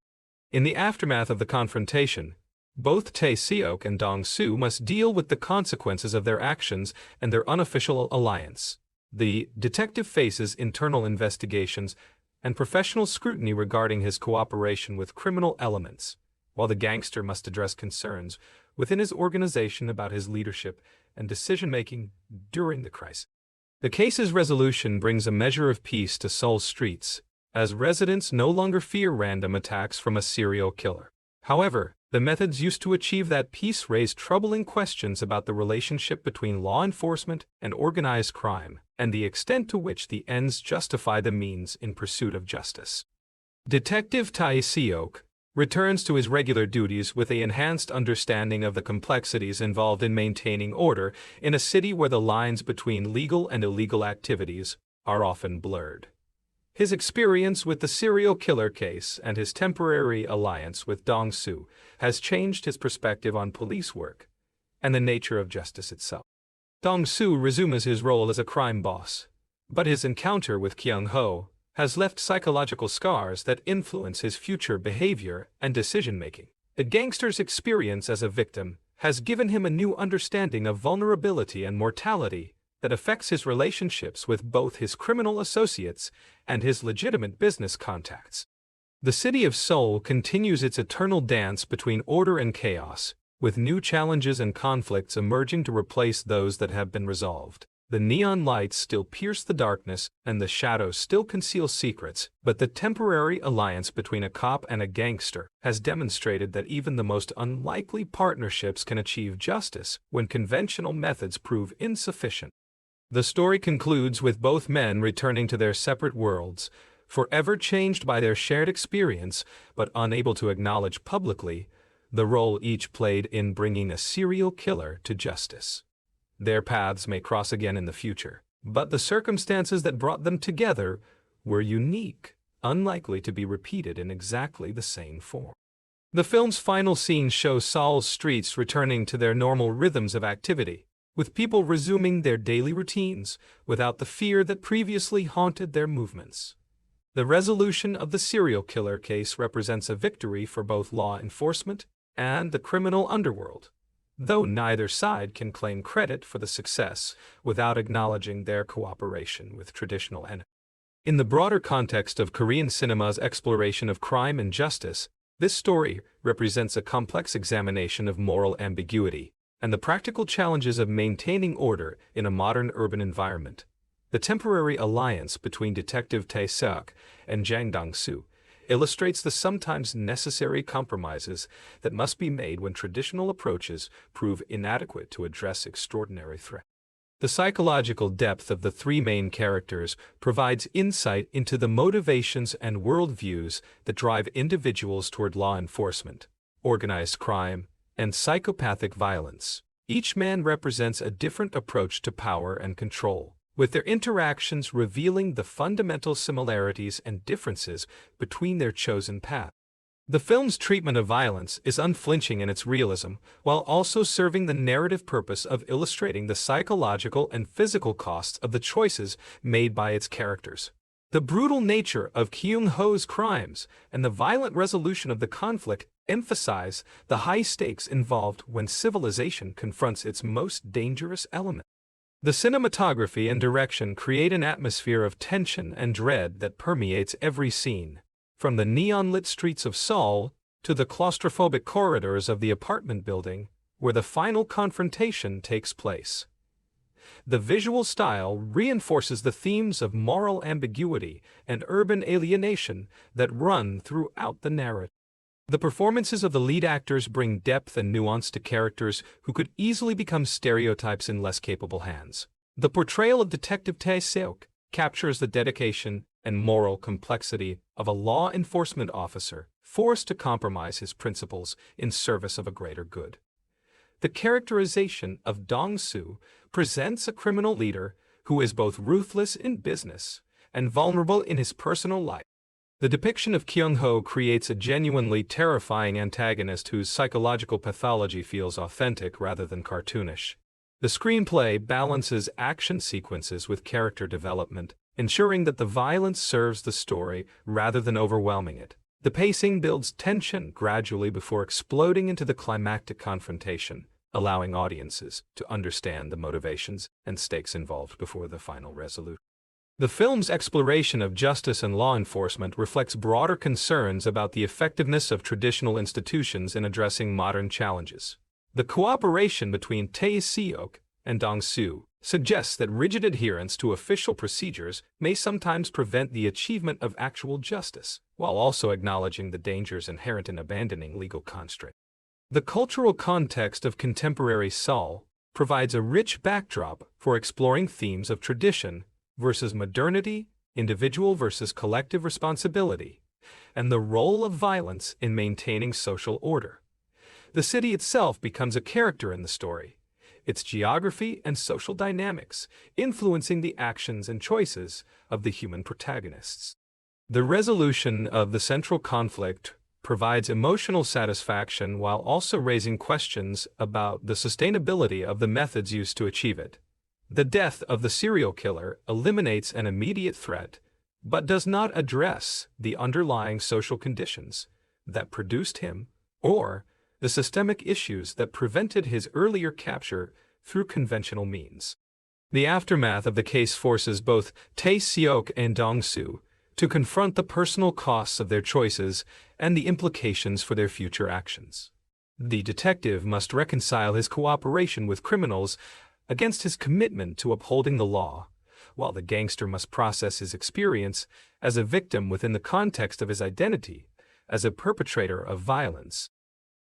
A: In the aftermath of the confrontation, both Tae-seok and Dong-seok must deal with the consequences of their actions and their unofficial alliance. The detective faces internal investigations and professional scrutiny regarding his cooperation with criminal elements, while the gangster must address concerns within his organization about his leadership and decision-making during the crisis. The case's resolution brings a measure of peace to Seoul's streets, as residents no longer fear random attacks from a serial killer. However, the methods used to achieve that peace raise troubling questions about the relationship between law enforcement and organized crime, and the extent to which the ends justify the means in pursuit of justice. Detective Tae-seok returns to his regular duties with an enhanced understanding of the complexities involved in maintaining order in a city where the lines between legal and illegal activities are often blurred. His experience with the serial killer case and his temporary alliance with Dong-seok has changed his perspective on police work and the nature of justice itself. Dong-seok resumes his role as a crime boss, but his encounter with Kang-Ho has left psychological scars that influence his future behavior and decision-making. The gangster's experience as a victim has given him a new understanding of vulnerability and mortality that affects his relationships with both his criminal associates and his legitimate business contacts. The city of Seoul continues its eternal dance between order and chaos, with new challenges and conflicts emerging to replace those that have been resolved. The neon lights still pierce the darkness and the shadows still conceal secrets, but the temporary alliance between a cop and a gangster has demonstrated that even the most unlikely partnerships can achieve justice when conventional methods prove insufficient. The story concludes with both men returning to their separate worlds, forever changed by their shared experience, but unable to acknowledge publicly the role each played in bringing a serial killer to justice. Their paths may cross again in the future, but the circumstances that brought them together were unique, unlikely to be repeated in exactly the same form. The film's final scene shows Seoul's streets returning to their normal rhythms of activity, with people resuming their daily routines without the fear that previously haunted their movements. The resolution of the serial killer case represents a victory for both law enforcement and the criminal underworld, though neither side can claim credit for the success without acknowledging their cooperation with traditional enemies. In the broader context of Korean cinema's exploration of crime and justice, this story represents a complex examination of moral ambiguity and the practical challenges of maintaining order in a modern urban environment. The temporary alliance between Detective Tae-seok and Jang Dong-seok illustrates the sometimes necessary compromises that must be made when traditional approaches prove inadequate to address extraordinary threats. The psychological depth of the three main characters provides insight into the motivations and worldviews that drive individuals toward law enforcement, organized crime, and psychopathic violence. Each man represents a different approach to power and control, with their interactions revealing the fundamental similarities and differences between their chosen paths. The film's treatment of violence is unflinching in its realism, while also serving the narrative purpose of illustrating the psychological and physical costs of the choices made by its characters. The brutal nature of Kyung-ho's crimes and the violent resolution of the conflict emphasize the high stakes involved when civilization confronts its most dangerous element. The cinematography and direction create an atmosphere of tension and dread that permeates every scene, from the neon-lit streets of Seoul to the claustrophobic corridors of the apartment building where the final confrontation takes place. The visual style reinforces the themes of moral ambiguity and urban alienation that run throughout the narrative. The performances of the lead actors bring depth and nuance to characters who could easily become stereotypes in less capable hands. The portrayal of Detective Tae-seok captures the dedication and moral complexity of a law enforcement officer forced to compromise his principles in service of a greater good. The characterization of Dong-seok presents a criminal leader who is both ruthless in business and vulnerable in his personal life. The depiction of Kyung-ho creates a genuinely terrifying antagonist whose psychological pathology feels authentic rather than cartoonish. The screenplay balances action sequences with character development, ensuring that the violence serves the story rather than overwhelming it. The pacing builds tension gradually before exploding into the climactic confrontation, allowing audiences to understand the motivations and stakes involved before the final resolution. The film's exploration of justice and law enforcement reflects broader concerns about the effectiveness of traditional institutions in addressing modern challenges. The cooperation between Tae-seok and Dong-seok suggests that rigid adherence to official procedures may sometimes prevent the achievement of actual justice, while also acknowledging the dangers inherent in abandoning legal constraints. The cultural context of contemporary Seoul provides a rich backdrop for exploring themes of tradition versus modernity, individual versus collective responsibility, and the role of violence in maintaining social order. The city itself becomes a character in the story, its geography and social dynamics influencing the actions and choices of the human protagonists. The resolution of the central conflict provides emotional satisfaction while also raising questions about the sustainability of the methods used to achieve it. The death of the serial killer eliminates an immediate threat, but does not address the underlying social conditions that produced him or the systemic issues that prevented his earlier capture through conventional means. The aftermath of the case forces both Tae-seok and Dong-seok to confront the personal costs of their choices and the implications for their future actions. The detective must reconcile his cooperation with criminals against his commitment to upholding the law, while the gangster must process his experience as a victim within the context of his identity as a perpetrator of violence.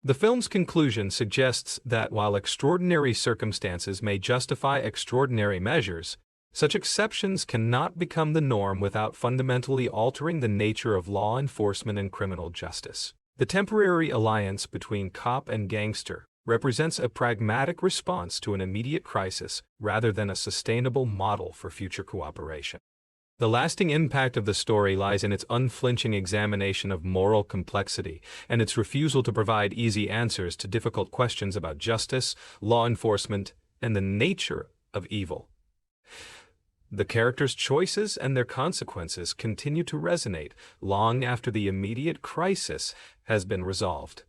A: The film's conclusion suggests that while extraordinary circumstances may justify extraordinary measures, Such exceptions cannot become the norm without fundamentally altering the nature of law enforcement and criminal justice. The temporary alliance between cop and gangster represents a pragmatic response to an immediate crisis rather than a sustainable model for future cooperation. The lasting impact of the story lies in its unflinching examination of moral complexity and its refusal to provide easy answers to difficult questions about justice, law enforcement, and the nature of evil. The characters' choices and their consequences continue to resonate long after the immediate crisis has been resolved,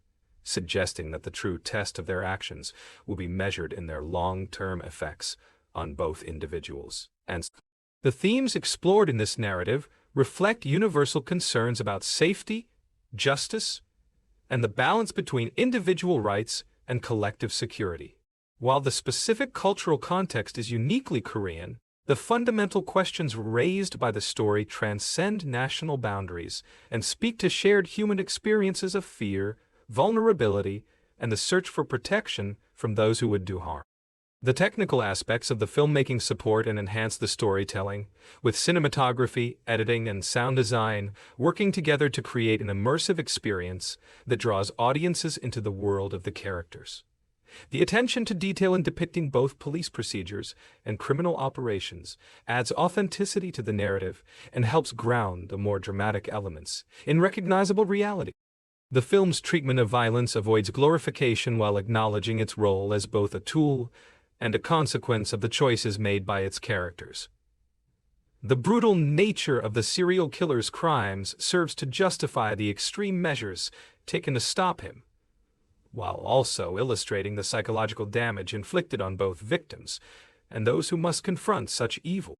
A: suggesting that the true test of their actions will be measured in their long-term effects on both individuals and society. The themes explored in this narrative reflect universal concerns about safety, justice, and the balance between individual rights and collective security. While the specific cultural context is uniquely Korean, the fundamental questions raised by the story transcend national boundaries and speak to shared human experiences of fear, vulnerability, and the search for protection from those who would do harm. The technical aspects of the filmmaking support and enhance the storytelling, with cinematography, editing, and sound design working together to create an immersive experience that draws audiences into the world of the characters. The attention to detail in depicting both police procedures and criminal operations adds authenticity to the narrative and helps ground the more dramatic elements in recognizable reality. The film's treatment of violence avoids glorification while acknowledging its role as both a tool and a consequence of the choices made by its characters. The brutal nature of the serial killer's crimes serves to justify the extreme measures taken to stop him, while also illustrating the psychological damage inflicted on both victims and those who must confront such evil.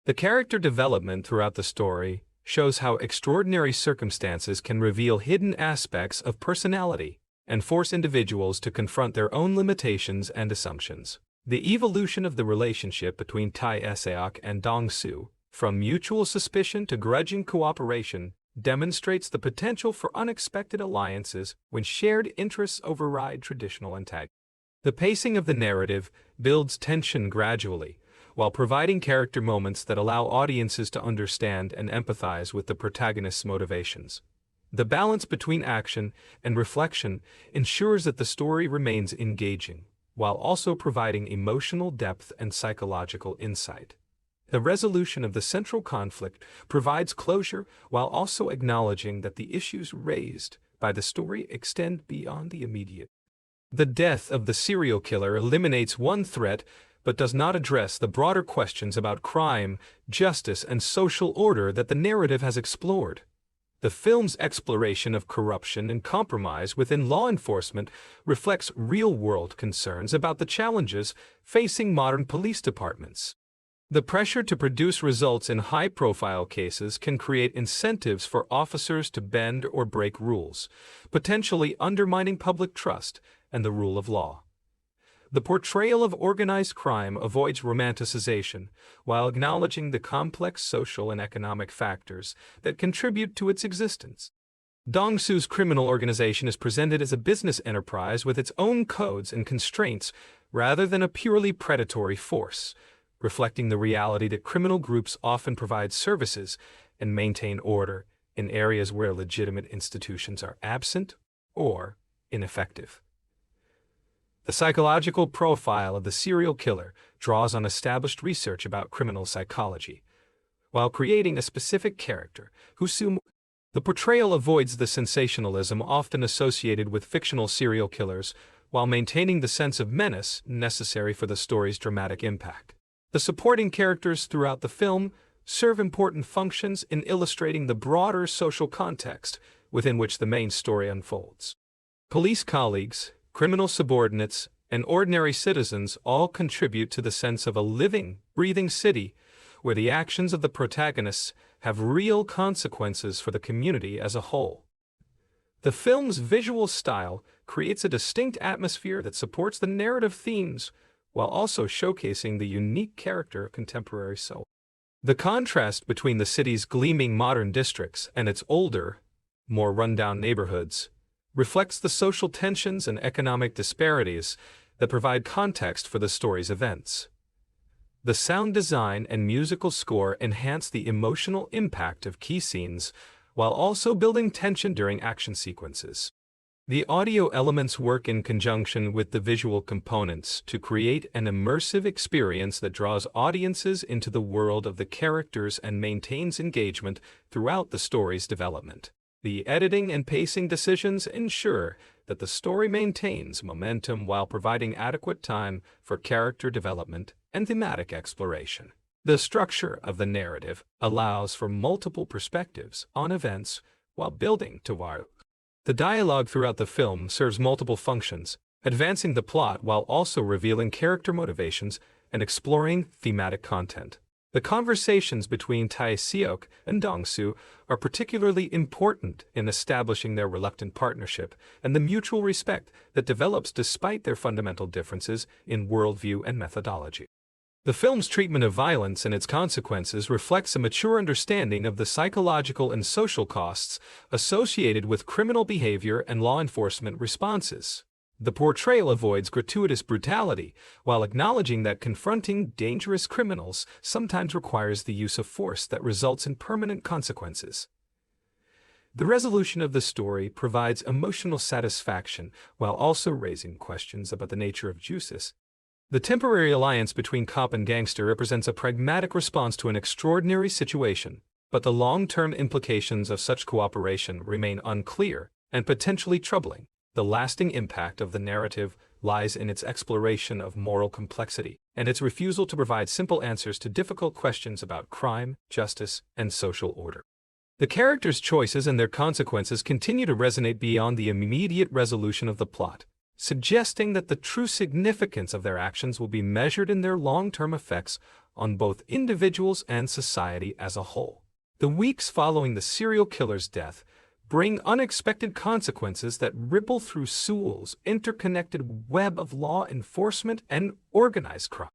A: The character development throughout the story shows how extraordinary circumstances can reveal hidden aspects of personality and force individuals to confront their own limitations and assumptions. The evolution of the relationship between Tae-seok and Dong-soo, from mutual suspicion to grudging cooperation, demonstrates the potential for unexpected alliances when shared interests override traditional antagonism. The pacing of the narrative builds tension gradually, while providing character moments that allow audiences to understand and empathize with the protagonist's motivations. The balance between action and reflection ensures that the story remains engaging, while also providing emotional depth and psychological insight. The resolution of the central conflict provides closure while also acknowledging that the issues raised by the story extend beyond the immediate. The death of the serial killer eliminates one threat but does not address the broader questions about crime, justice, and social order that the narrative has explored. The film's exploration of corruption and compromise within law enforcement reflects real-world concerns about the challenges facing modern police departments. The pressure to produce results in high-profile cases can create incentives for officers to bend or break rules, potentially undermining public trust and the rule of law. The portrayal of organized crime avoids romanticization while acknowledging the complex social and economic factors that contribute to its existence. Dong-soo's criminal organization is presented as a business enterprise with its own codes and constraints rather than a purely predatory force, reflecting the reality that criminal groups often provide services and maintain order in areas where legitimate institutions are absent or ineffective. The psychological profile of the serial killer draws on established research about criminal psychology, while creating a specific character, Mu-yeol. The portrayal avoids the sensationalism often associated with fictional serial killers, while maintaining the sense of menace necessary for the story's dramatic impact. The supporting characters throughout the film serve important functions in illustrating the broader social context within which the main story unfolds. Police colleagues, criminal subordinates, and ordinary citizens all contribute to the sense of a living, breathing city where the actions of the protagonists have real consequences for the community as a whole. The film's visual style creates a distinct atmosphere that supports the narrative themes while also showcasing the unique character of contemporary Seoul. The contrast between the city's gleaming modern districts and its older, more rundown neighborhoods reflects the social tensions and economic disparities that provide context for the story's events. The sound design and musical score enhance the emotional impact of key scenes, while also building tension during action sequences. The audio elements work in conjunction with the visual components to create an immersive experience that draws audiences into the world of the characters and maintains engagement throughout the story's development. The editing and pacing decisions ensure that the story maintains momentum while providing adequate time for character development and thematic exploration. The structure of the narrative allows for multiple perspectives on events while building to war. The dialogue throughout the film serves multiple functions, advancing the plot while also revealing character motivations and exploring thematic content. The conversations between Tae-seok and Dong-soo are particularly important in establishing their reluctant partnership and the mutual respect that develops despite their fundamental differences in worldview and methodology. The film's treatment of violence and its consequences reflects a mature understanding of the psychological and social costs associated with criminal behavior and law enforcement responses. The portrayal avoids gratuitous brutality, while acknowledging that confronting dangerous criminals sometimes requires the use of force that results in permanent consequences. The resolution of the story provides emotional satisfaction while also raising questions about the nature of justice. The temporary alliance between cop and gangster represents a pragmatic response to an extraordinary situation, but the long-term implications of such cooperation remain unclear and potentially troubling. The lasting impact of the narrative lies in its exploration of moral complexity and its refusal to provide simple answers to difficult questions about crime, justice, and social order. The characters' choices and their consequences continue to resonate beyond the immediate resolution of the plot, suggesting that the true significance of their actions will be measured in their long-term effects on both individuals and society as a whole. The weeks following the serial killer's death bring unexpected consequences that ripple through Seoul's interconnected web of law enforcement and organized crime.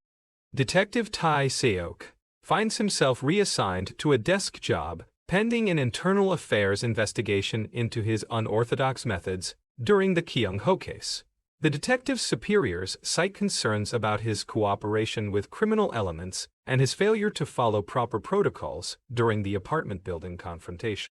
A: Detective Tae-seok finds himself reassigned to a desk job pending an internal affairs investigation into his unorthodox methods during the Kyung-ho case. The detective's superiors cite concerns about his cooperation with criminal elements and his failure to follow proper protocols during the apartment building confrontation.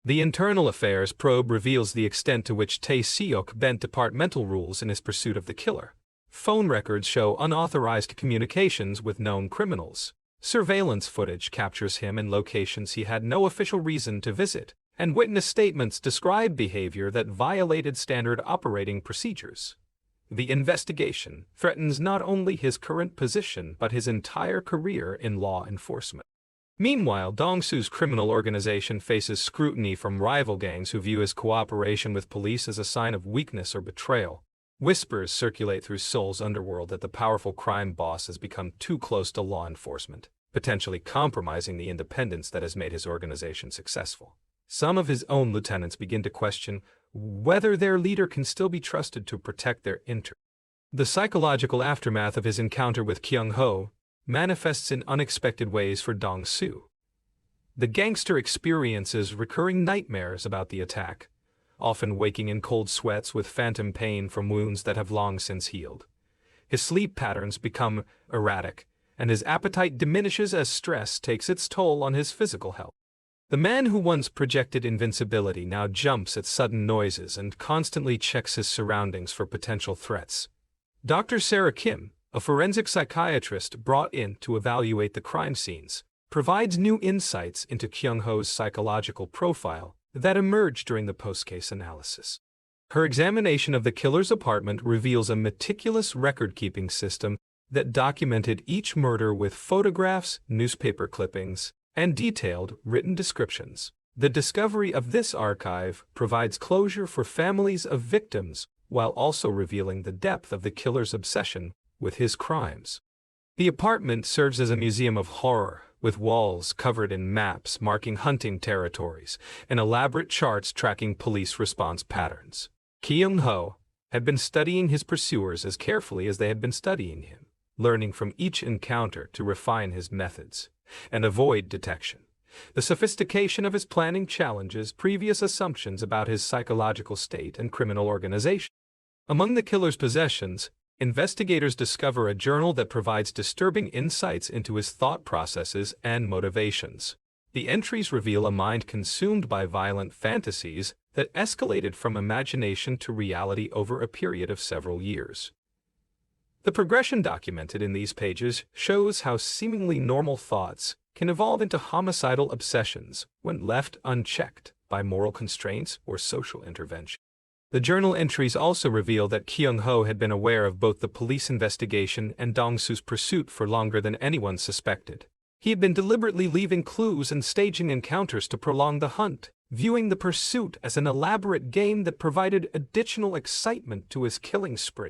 A: The internal affairs probe reveals the extent to which Tae-seok bent departmental rules in his pursuit of the killer. Phone records show unauthorized communications with known criminals. Surveillance footage captures him in locations he had no official reason to visit, and witness statements describe behavior that violated standard operating procedures. The investigation threatens not only his current position but his entire career in law enforcement. Meanwhile, Dong-soo's criminal organization faces scrutiny from rival gangs who view his cooperation with police as a sign of weakness or betrayal. Whispers circulate through Seoul's underworld that the powerful crime boss has become too close to law enforcement, potentially compromising the independence that has made his organization successful. Some of his own lieutenants begin to question whether their leader can still be trusted to protect their interests. The psychological aftermath of his encounter with Kyung-ho manifests in unexpected ways for Dong-soo. The gangster experiences recurring nightmares about the attack, often waking in cold sweats with phantom pain from wounds that have long since healed. His sleep patterns become erratic, and his appetite diminishes as stress takes its toll on his physical health. The man who once projected invincibility now jumps at sudden noises and constantly checks his surroundings for potential threats. Dr. Sarah Kim, a forensic psychiatrist brought in to evaluate the crime scenes, provides new insights into Kyung-ho's psychological profile that emerged during the post-case analysis. Her examination of the killer's apartment reveals a meticulous record-keeping system that documented each murder with photographs, newspaper clippings, and detailed written descriptions. The discovery of this archive provides closure for families of victims while also revealing the depth of the killer's obsession with his crimes. The apartment serves as a museum of horror, with walls covered in maps marking hunting territories and elaborate charts tracking police response patterns. Kyung-ho had been studying his pursuers as carefully as they had been studying him, learning from each encounter to refine his methods and avoid detection. The sophistication of his planning challenges previous assumptions about his psychological state and criminal organization. Among the killer's possessions, investigators discover a journal that provides disturbing insights into his thought processes and motivations. The entries reveal a mind consumed by violent fantasies that escalated from imagination to reality over a period of several years. The progression documented in these pages shows how seemingly normal thoughts can evolve into homicidal obsessions when left unchecked by moral constraints or social intervention. The journal entries also reveal that Kyung-ho had been aware of both the police investigation and Dong-seok's pursuit for longer than anyone suspected. He had been deliberately leaving clues and staging encounters to prolong the hunt, viewing the pursuit as an elaborate game that provided additional excitement to his killing spree.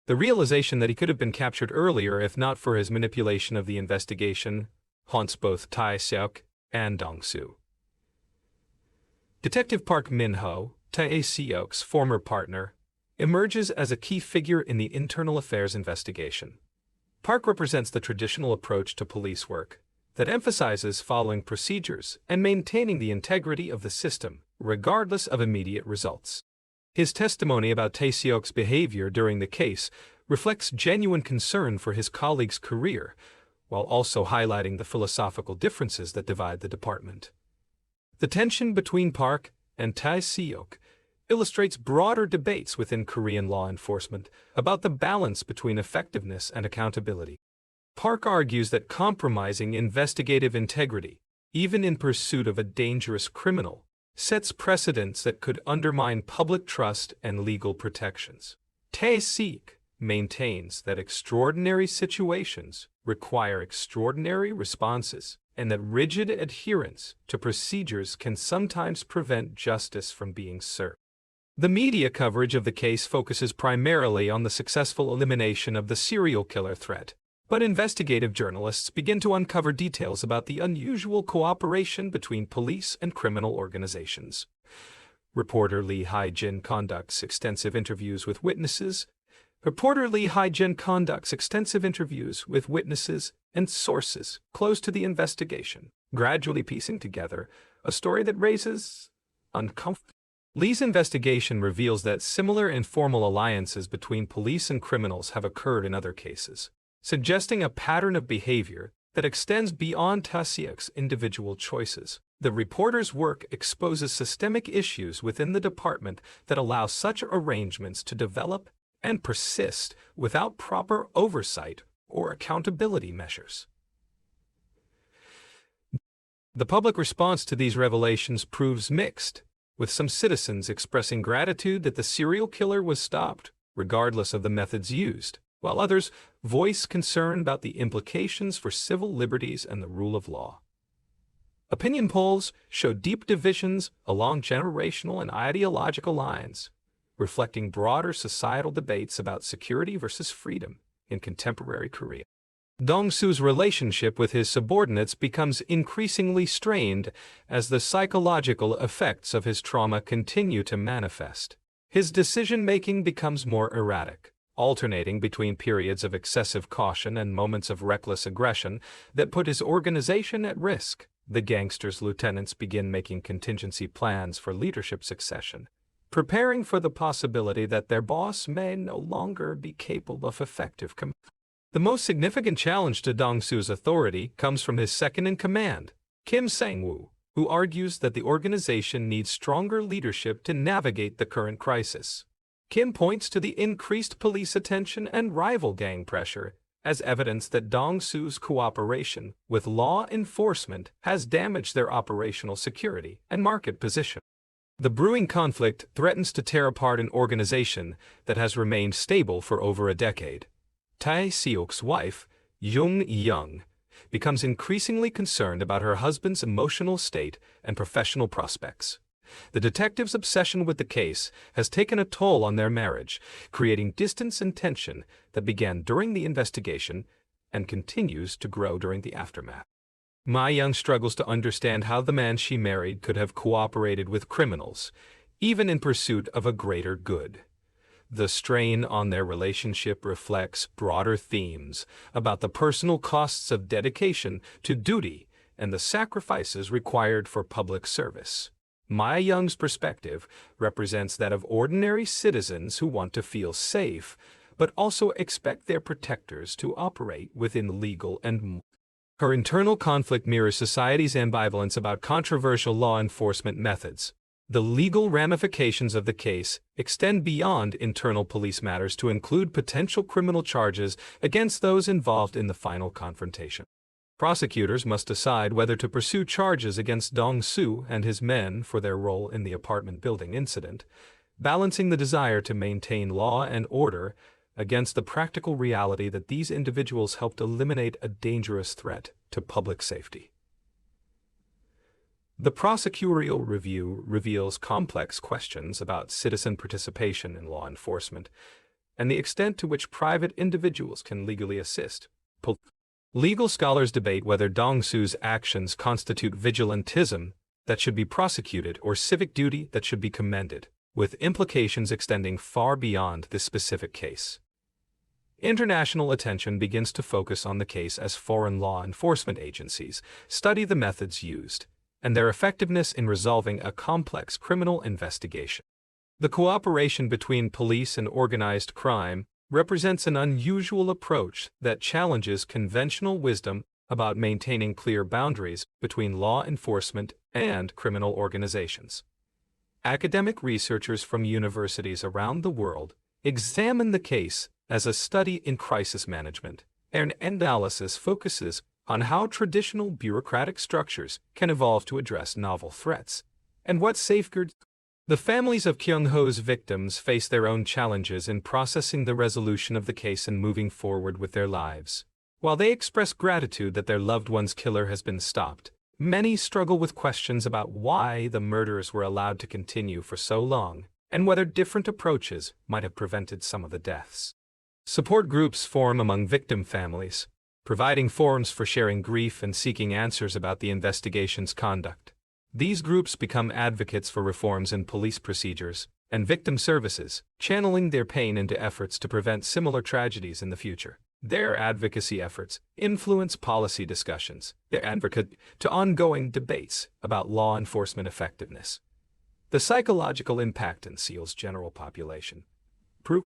A: The realization that he could have been captured earlier if not for his manipulation of the investigation haunts both Tae-seok and Dong-seok. Detective Park Min-ho, Tae-seok's former partner, emerges as a key figure in the internal affairs investigation. Park represents the traditional approach to police work that emphasizes following procedures and maintaining the integrity of the system, regardless of immediate results. His testimony about Tae-seok's behavior during the case reflects genuine concern for his colleague's career, while also highlighting the philosophical differences that divide the department. The tension between Park and Tae-seok illustrates broader debates within Korean law enforcement about the balance between effectiveness and accountability. Park argues that compromising investigative integrity, even in pursuit of a dangerous criminal, sets precedents that could undermine public trust and legal protections. Tae-seok maintains that extraordinary situations require extraordinary responses, and that rigid adherence to procedures can sometimes prevent justice from being served. The media coverage of the case focuses primarily on the successful elimination of the serial killer threat, but investigative journalists begin to uncover details about the unusual cooperation between police and criminal organizations. Reporter Lee Hae-jin conducts extensive interviews with witnesses and sources close to the investigation, gradually piecing together a story that raises uncomfortable. Lee's investigation reveals that similar informal alliances between police and criminals have occurred in other cases, suggesting a pattern of behavior that extends beyond Tae-seok's individual choices. The reporter's work exposes systemic issues within the department that allow such arrangements to develop and persist without proper oversight or accountability measures. The public response to these revelations proves mixed, with some citizens expressing gratitude that the serial killer was stopped, regardless of the methods used, while others voice concern about the implications for civil liberties and the rule of law. Opinion polls show deep divisions along generational and ideological lines, reflecting broader societal debates about security versus freedom in contemporary Korea. Dong-seok's relationship with his subordinates becomes increasingly strained as the psychological effects of his trauma continue to manifest. His decision-making becomes more erratic, alternating between periods of excessive caution and moments of reckless aggression that put his organization at risk. The Gangster's lieutenants begin making contingency plans for leadership succession, preparing for the possibility that their boss may no longer be capable of effective command. The most significant challenge to Dong-seok's authority comes from his second-in-command, Kim Sang-woo, who argues that the organization needs stronger leadership to navigate the current crisis. Kim points to the increased police attention and rival gang pressure as evidence that Dong-seok's cooperation with law enforcement has damaged their operational security and market position. The brewing conflict threatens to tear apart an organization that has remained stable for over a decade. Tae-seok's wife, Jung, becomes increasingly concerned about her husband's emotional state and professional prospects. The detective's obsession with the case has taken a toll on their marriage, creating distance and tension that began during the investigation and continues to grow during the aftermath. Ma Young struggles to understand how the man she married could have cooperated with criminals, even in pursuit of a greater good. The strain on their relationship reflects broader themes about the personal costs of dedication to duty and the sacrifices required for public service. Ma Young's perspective represents that of ordinary citizens who want to feel safe, but also expect their protectors to operate within legal and moral. Her internal conflict mirrors society's ambivalence about controversial law enforcement methods. The legal ramifications of the case extend beyond internal police matters to include potential criminal charges against those involved in the final confrontation. Prosecutors must decide whether to pursue charges against Dong-seok and his men for their role in the apartment building incident, balancing the desire to maintain law and order against the practical reality that these individuals helped eliminate a dangerous threat to public safety. The prosecutorial review reveals complex questions about citizen participation in law enforcement and the extent to which private individuals can legally assist. Legal scholars debate whether Dong-seok's actions constitute vigilantism that should be prosecuted or civic duty that should be commended, with implications extending far beyond this specific case. International attention begins to focus on the case as foreign law enforcement agencies study the methods used and their effectiveness in resolving a complex criminal investigation. The cooperation between police and organized crime represents an unusual approach that challenges conventional wisdom about maintaining clear boundaries between law enforcement and criminal organizations. Academic researchers from universities around the world examine the case as a study in crisis management, and analysis focuses on how traditional bureaucratic structures can evolve to address novel threats, and what safeguards. The families of Kyung-ho's victims face their own challenges in processing the resolution of the case and moving forward with their lives. While they express gratitude that their loved one's killer has been stopped, many struggle with questions about why the murders were allowed to continue for so long, and whether different approaches might have prevented some of the deaths. Support groups form among victim families, providing forums for sharing grief and seeking answers about the investigation's conduct. These groups become advocates for reforms in police procedures and victim services, channeling their pain into efforts to prevent similar tragedies in the future. Their advocacy efforts influence policy discussions. They advocate to ongoing debates about law enforcement effectiveness. The psychological impact in Seoul's general population. Proof.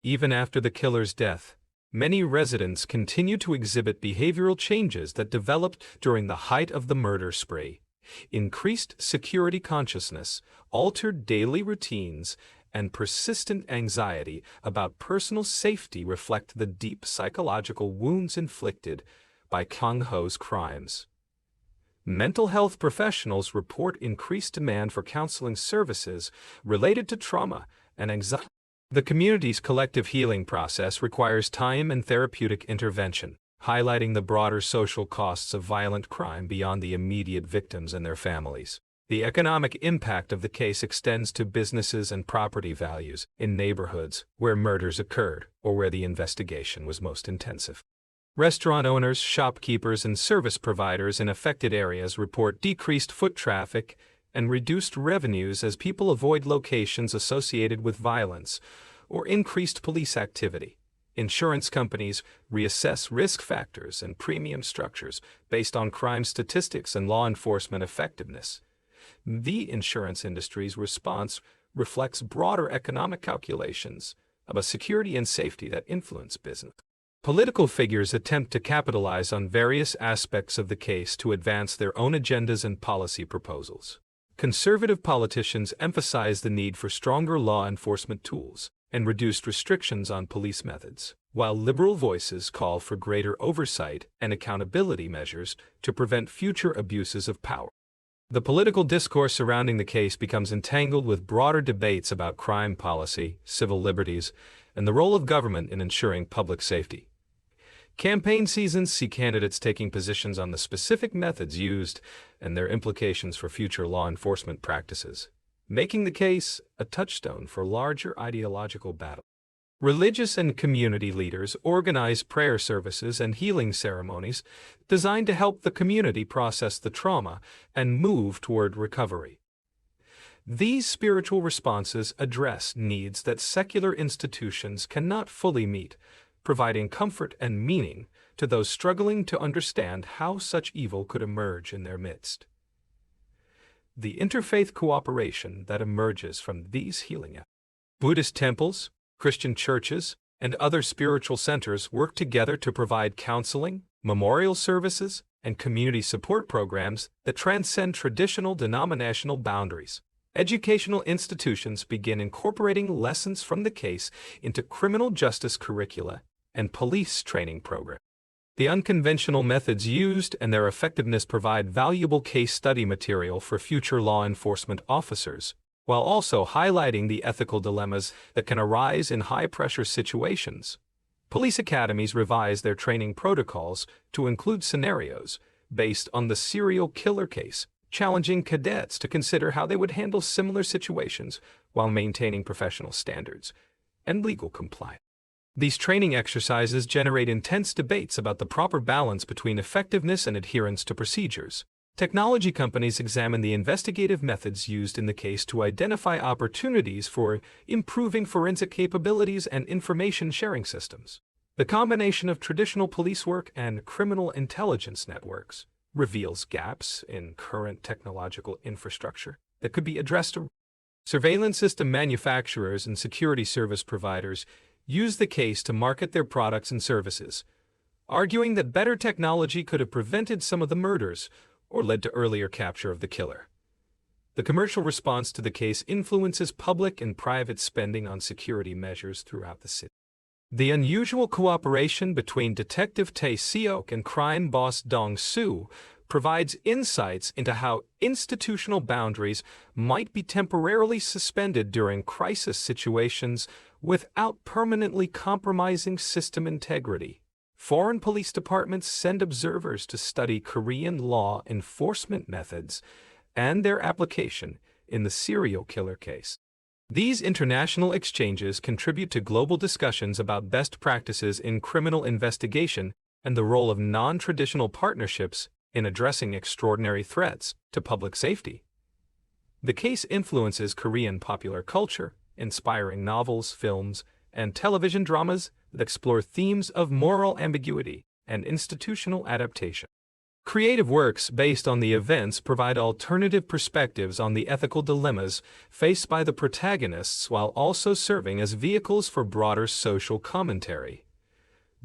A: Even after the killer's death, many residents continue to exhibit behavioral changes that developed during the height of the murder spree. Increased security consciousness, altered daily routines, and persistent anxiety about personal safety reflect the deep psychological wounds inflicted by Kang-ho's crimes. Mental health professionals report increased demand for counseling services related to trauma and anxiety. The community's collective healing process requires time and therapeutic intervention, highlighting the broader social costs of violent crime beyond the immediate victims and their families. The economic impact of the case extends to businesses and property values in neighborhoods where murders occurred or where the investigation was most intensive. Restaurant owners, shopkeepers, and service providers in affected areas report decreased foot traffic and reduced revenues as people avoid locations associated with violence or increased police activity. Insurance companies reassess risk factors and premium structures based on crime statistics and law enforcement effectiveness. The insurance industry's response reflects broader economic calculations about security and safety that influence business. Political figures attempt to capitalize on various aspects of the case to advance their own agendas and policy proposals. Conservative politicians emphasize the need for stronger law enforcement tools and reduced restrictions on police methods, while liberal voices call for greater oversight and accountability measures to prevent future abuses of power. The political discourse surrounding the case becomes entangled with broader debates about crime policy, civil liberties, and the role of government in ensuring public safety. Campaign seasons see candidates taking positions on the specific methods used and their implications for future law enforcement practices, making the case a touchstone for larger ideological battle. Religious and community leaders organize prayer services and healing ceremonies designed to help the community process the trauma and move toward recovery. These spiritual responses address needs that secular institutions cannot fully meet, providing comfort and meaning to those struggling to understand how such evil could emerge in their midst. The interfaith cooperation that emerges from these healing efforts. Buddhist temples, Christian churches, and other spiritual centers work together to provide counseling, memorial services, and community support programs that transcend traditional denominational boundaries. Educational institutions begin incorporating lessons from the case into criminal justice curricula and police training programs. The unconventional methods used and their effectiveness provide valuable case study material for future law enforcement officers, while also highlighting the ethical dilemmas that can arise in high-pressure situations. Police academies revise their training protocols to include scenarios based on the serial killer case, challenging cadets to consider how they would handle similar situations while maintaining professional standards and legal compliance. These training exercises generate intense debates about the proper balance between effectiveness and adherence to procedures. Technology companies examine the investigative methods used in the case to identify opportunities for improving forensic capabilities and information sharing systems. The combination of traditional police work and criminal intelligence networks reveals gaps in current technological infrastructure that could be addressed. Surveillance system manufacturers and security service providers use the case to market their products and services, arguing that better technology could have prevented some of the murders or led to earlier capture of the killer. The commercial response to the case influences public and private spending on security measures throughout the city. The unusual cooperation between Detective Tae-seok and crime boss Dong-seok provides insights into how institutional boundaries might be temporarily suspended during crisis situations without permanently compromising system integrity. Foreign police departments send observers to study Korean law enforcement methods and their application in the serial killer case. These international exchanges contribute to global discussions about best practices in criminal investigation and the role of non-traditional partnerships in addressing extraordinary threats to public safety. The case influences Korean popular culture, inspiring novels, films, and television dramas that explore themes of moral ambiguity and institutional adaptation. Creative works based on the events provide alternative perspectives on the ethical dilemmas faced by the protagonists while also serving as vehicles for broader social commentary.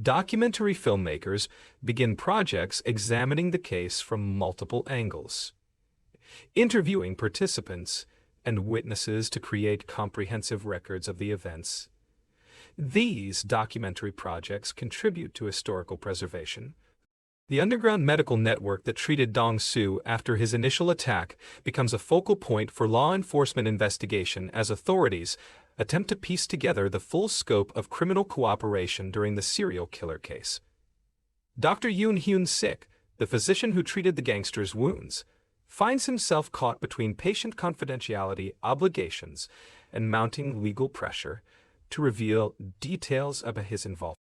A: Documentary filmmakers begin projects examining the case from multiple angles, interviewing participants and witnesses to create comprehensive records of the events. These documentary projects contribute to historical preservation. The underground medical network that treated Dong-seok after his initial attack becomes a focal point for law enforcement investigation as authorities attempt to piece together the full scope of criminal cooperation during the serial killer case. Dr. Yoon Hyun-sik, the physician who treated the gangster's wounds, finds himself caught between patient confidentiality obligations and mounting legal pressure to reveal details about his involvement.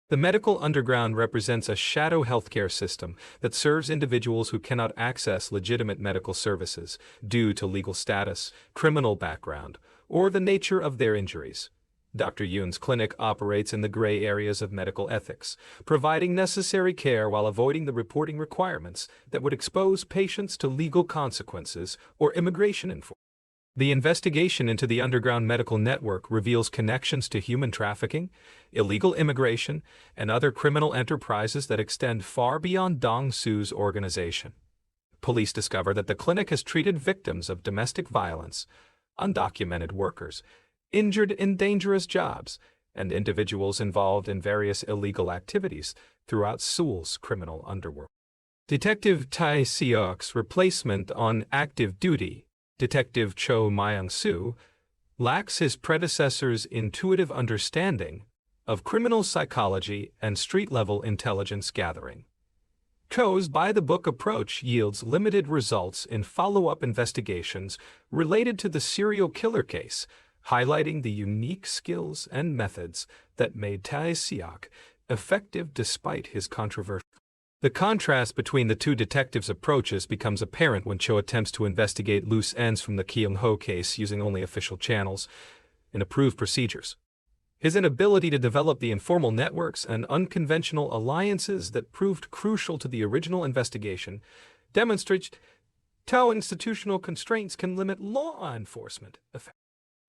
A: The medical underground represents a shadow healthcare system that serves individuals who cannot access legitimate medical services due to legal status, criminal background, or the nature of their injuries. Dr. Yoon's clinic operates in the gray areas of medical ethics, providing necessary care while avoiding the reporting requirements that would expose patients to legal consequences or immigration enforcement. The investigation into the underground medical network reveals connections to human trafficking, illegal immigration, and other criminal enterprises that extend far beyond Dong-seok's organization. Police discover that the clinic has treated victims of domestic violence, undocumented workers, injured in dangerous jobs, and individuals involved in various illegal activities throughout Seoul's criminal underworld. Detective Tae-seok's replacement on active duty, Detective Cho Myung-soo, lacks his predecessor's intuitive understanding of criminal psychology and street-level intelligence gathering. Cho's by-the-book approach yields limited results in follow-up investigations related to the serial killer case, highlighting the unique skills and methods that made Tae-seok effective despite his controversy. The contrast between the two detectives' approaches becomes apparent when Cho attempts to investigate loose ends from the Kang-Ho case using only official channels and approved procedures. His inability to develop the informal networks and unconventional alliances that proved crucial to the original investigation demonstrates how institutional constraints can limit law enforcement effectiveness.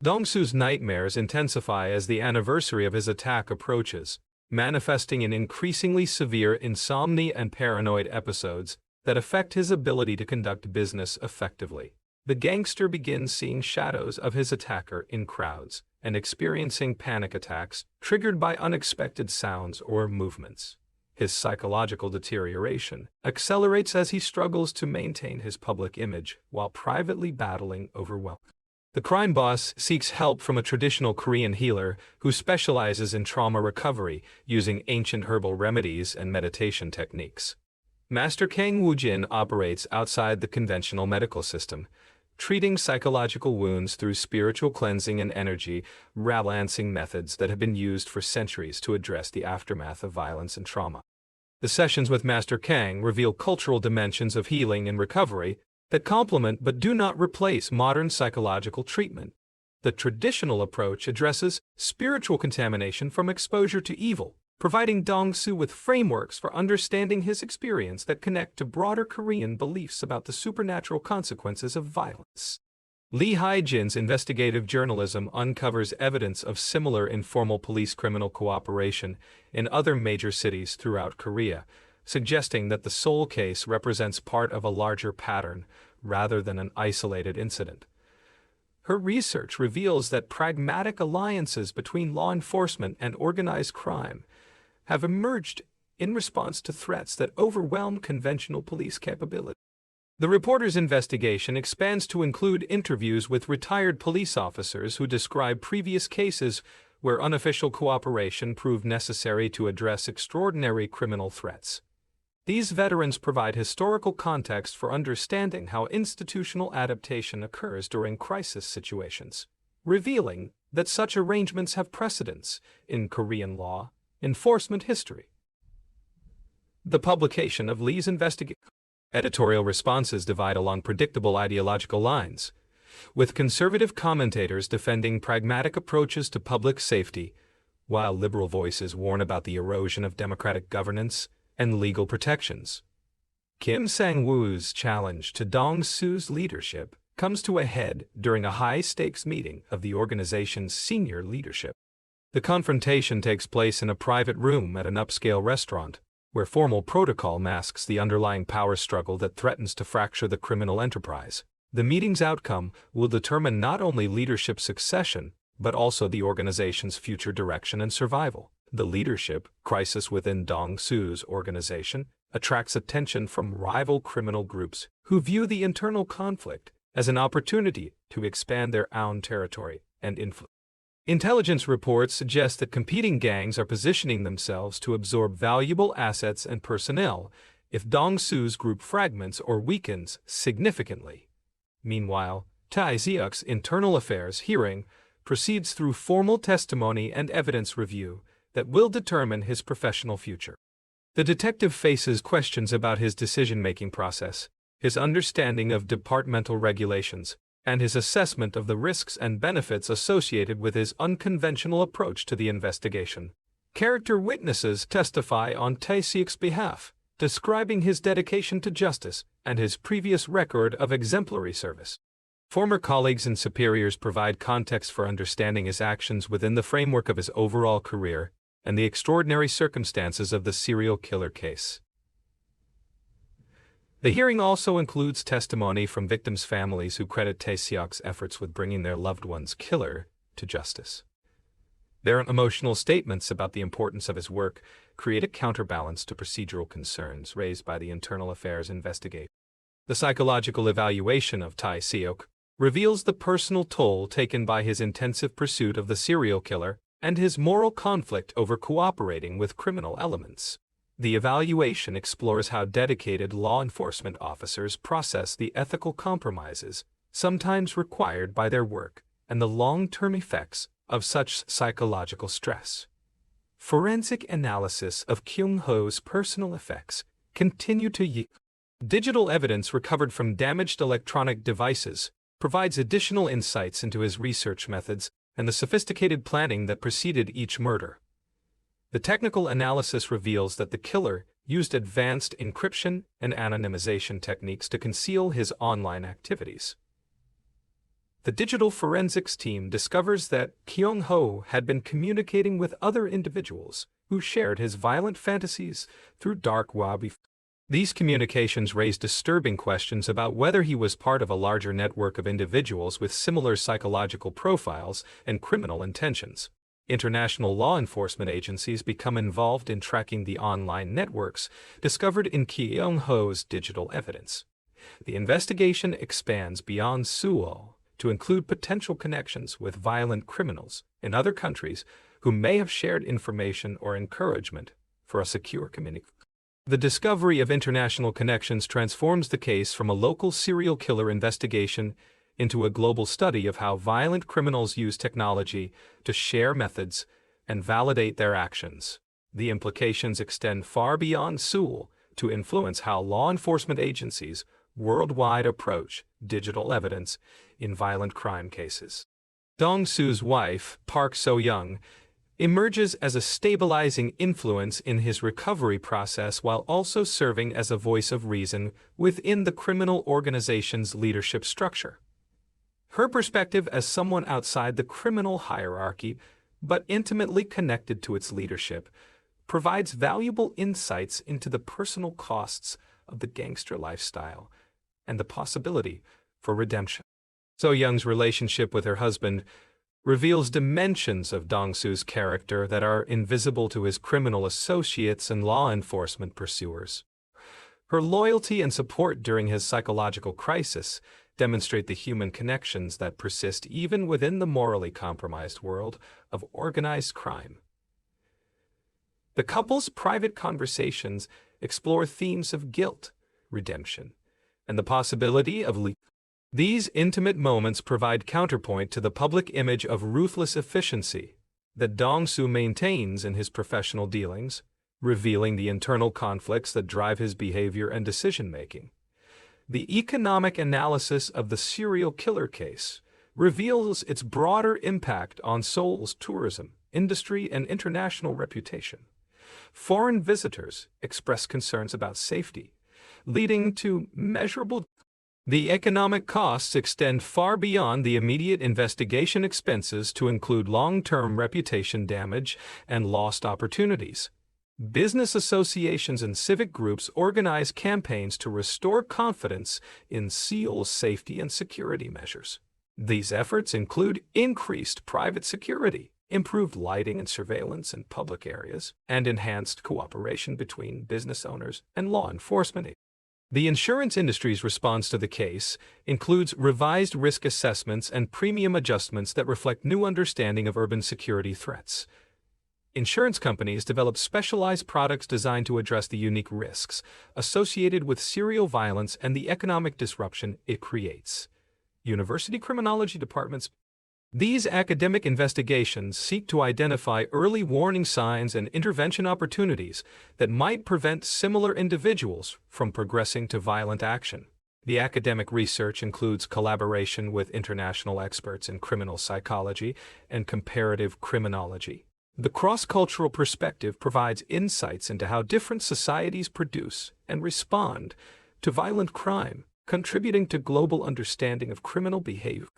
A: Dong-seok's nightmares intensify as the anniversary of his attack approaches, manifesting in increasingly severe insomnia and paranoid episodes that affect his ability to conduct business effectively. The gangster begins seeing shadows of his attacker in crowds and experiencing panic attacks triggered by unexpected sounds or movements. His psychological deterioration accelerates as he struggles to maintain his public image while privately battling overwhelm. The crime boss seeks help from a traditional Korean healer who specializes in trauma recovery using ancient herbal remedies and meditation techniques. Master Kang Woo-jin operates outside the conventional medical system, treating psychological wounds through spiritual cleansing and energy rebalancing methods that have been used for centuries to address the aftermath of violence and trauma. The sessions with Master Kang reveal cultural dimensions of healing and recovery that complement but do not replace modern psychological treatment. The traditional approach addresses spiritual contamination from exposure to evil, providing Dong-seok with frameworks for understanding his experience that connect to broader Korean beliefs about the supernatural consequences of violence. Lee Hae-jin's investigative journalism uncovers evidence of similar informal police criminal cooperation in other major cities throughout Korea, suggesting that the Seoul case represents part of a larger pattern rather than an isolated incident. Her research reveals that pragmatic alliances between law enforcement and organized crime have emerged in response to threats that overwhelm conventional police capability. The reporter's investigation expands to include interviews with retired police officers who describe previous cases where unofficial cooperation proved necessary to address extraordinary criminal threats. These veterans provide historical context for understanding how institutional adaptation occurs during crisis situations, revealing that such arrangements have precedence in Korean law enforcement history. The publication of Lee's investigation. Editorial responses divide along predictable ideological lines, with conservative commentators defending pragmatic approaches to public safety, while liberal voices warn about the erosion of democratic governance and legal protections. Kim Sang-woo's challenge to Dong-seok's leadership comes to a head during a high-stakes meeting of the organization's senior leadership. The confrontation takes place in a private room at an upscale restaurant, where formal protocol masks the underlying power struggle that threatens to fracture the criminal enterprise. The meeting's outcome will determine not only leadership succession, but also the organization's future direction and survival. The leadership crisis within Dong-seok's organization attracts attention from rival criminal groups who view the internal conflict as an opportunity to expand their own territory and influence. Intelligence reports suggest that competing gangs are positioning themselves to absorb valuable assets and personnel if Dong-seok's group fragments or weakens significantly. Meanwhile, Tae-seok's internal affairs hearing proceeds through formal testimony and evidence review that will determine his professional future. The detective faces questions about his decision-making process, his understanding of departmental regulations, and his assessment of the risks and benefits associated with his unconventional approach to the investigation. Character witnesses testify on Tae-seok's behalf, describing his dedication to justice and his previous record of exemplary service. Former colleagues and superiors provide context for understanding his actions within the framework of his overall career and the extraordinary circumstances of the serial killer case. The hearing also includes testimony from victims' families who credit Tae-seok's efforts with bringing their loved one's killer to justice. Their emotional statements about the importance of his work create a counterbalance to procedural concerns raised by the internal affairs investigation. The psychological evaluation of Tae-seok reveals the personal toll taken by his intensive pursuit of the serial killer and his moral conflict over cooperating with criminal elements. The evaluation explores how dedicated law enforcement officers process the ethical compromises sometimes required by their work and the long-term effects of such psychological stress. Forensic analysis of Kyung-ho's personal effects continue to yield. Digital evidence recovered from damaged electronic devices provides additional insights into his research methods and the sophisticated planning that preceded each murder. The technical analysis reveals that the killer used advanced encryption and anonymization techniques to conceal his online activities. the digital forensics team discovers that Kang-Ho had been communicating with other individuals who shared his violent fantasies through dark web. These communications raised disturbing questions about whether he was part of a larger network of individuals with similar psychological profiles and criminal intentions. International law enforcement agencies become involved in tracking the online networks discovered in Kang-Ho's digital evidence. The investigation expands beyond Mu-yeol to include potential connections with violent criminals in other countries who may have shared information or encouragement for a secure community. The discovery of international connections transforms the case from a local serial killer investigation into a global study of how violent criminals use technology to share methods and validate their actions. The implications extend far beyond Seoul to influence how law enforcement agencies worldwide approach digital evidence in violent crime cases. Dong-seok's wife, Park So-young, emerges as a stabilizing influence in his recovery process while also serving as a voice of reason within the criminal organization's leadership structure. Her perspective as someone outside the criminal hierarchy, but intimately connected to its leadership, provides valuable insights into the personal costs of the gangster lifestyle and the possibility for redemption. So-young's relationship with her husband reveals dimensions of Dong-seok's character that are invisible to his criminal associates and law enforcement pursuers. Her loyalty and support during his psychological crisis demonstrate the human connections that persist even within the morally compromised world of organized crime. The couple's private conversations explore themes of guilt, redemption, and the possibility of These intimate moments provide counterpoint to the public image of ruthless efficiency that Dong-seok maintains in his professional dealings, revealing the internal conflicts that drive his behavior and decision-making. The economic analysis of the serial killer case reveals its broader impact on Seoul's tourism, industry, and international reputation. Foreign visitors express concerns about safety, leading to measurable. The economic costs extend far beyond the immediate investigation expenses to include long-term reputation damage and lost opportunities. Business associations and civic groups organize campaigns to restore confidence in Seoul's safety and security measures. These efforts include increased private security, improved lighting and surveillance in public areas, and enhanced cooperation between business owners and law enforcement. The insurance industry's response to the case includes revised risk assessments and premium adjustments that reflect new understanding of urban security threats. Insurance companies develop specialized products designed to address the unique risks associated with serial violence and the economic disruption it creates. University criminology departments. These academic investigations seek to identify early warning signs and intervention opportunities that might prevent similar individuals from progressing to violent action. The academic research includes collaboration with international experts in criminal psychology and comparative criminology. The cross-cultural perspective provides insights into how different societies produce and respond to violent crime, contributing to global understanding of criminal behavior.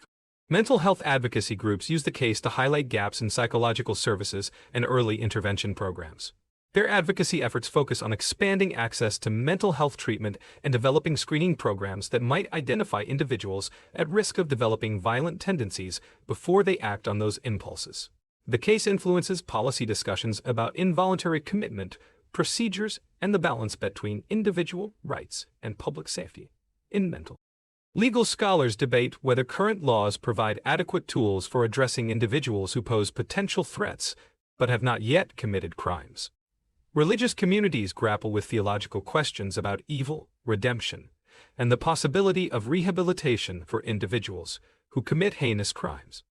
A: Mental health advocacy groups use the case to highlight gaps in psychological services and early intervention programs. Their advocacy efforts focus on expanding access to mental health treatment and developing screening programs that might identify individuals at risk of developing violent tendencies before they act on those impulses. The case influences policy discussions about involuntary commitment, procedures, and the balance between individual rights and public safety in mental. Legal scholars debate whether current laws provide adequate tools for addressing individuals who pose potential threats but have not yet committed crimes. Religious communities grapple with theological questions about evil, redemption, and the possibility of rehabilitation for individuals who commit heinous crimes.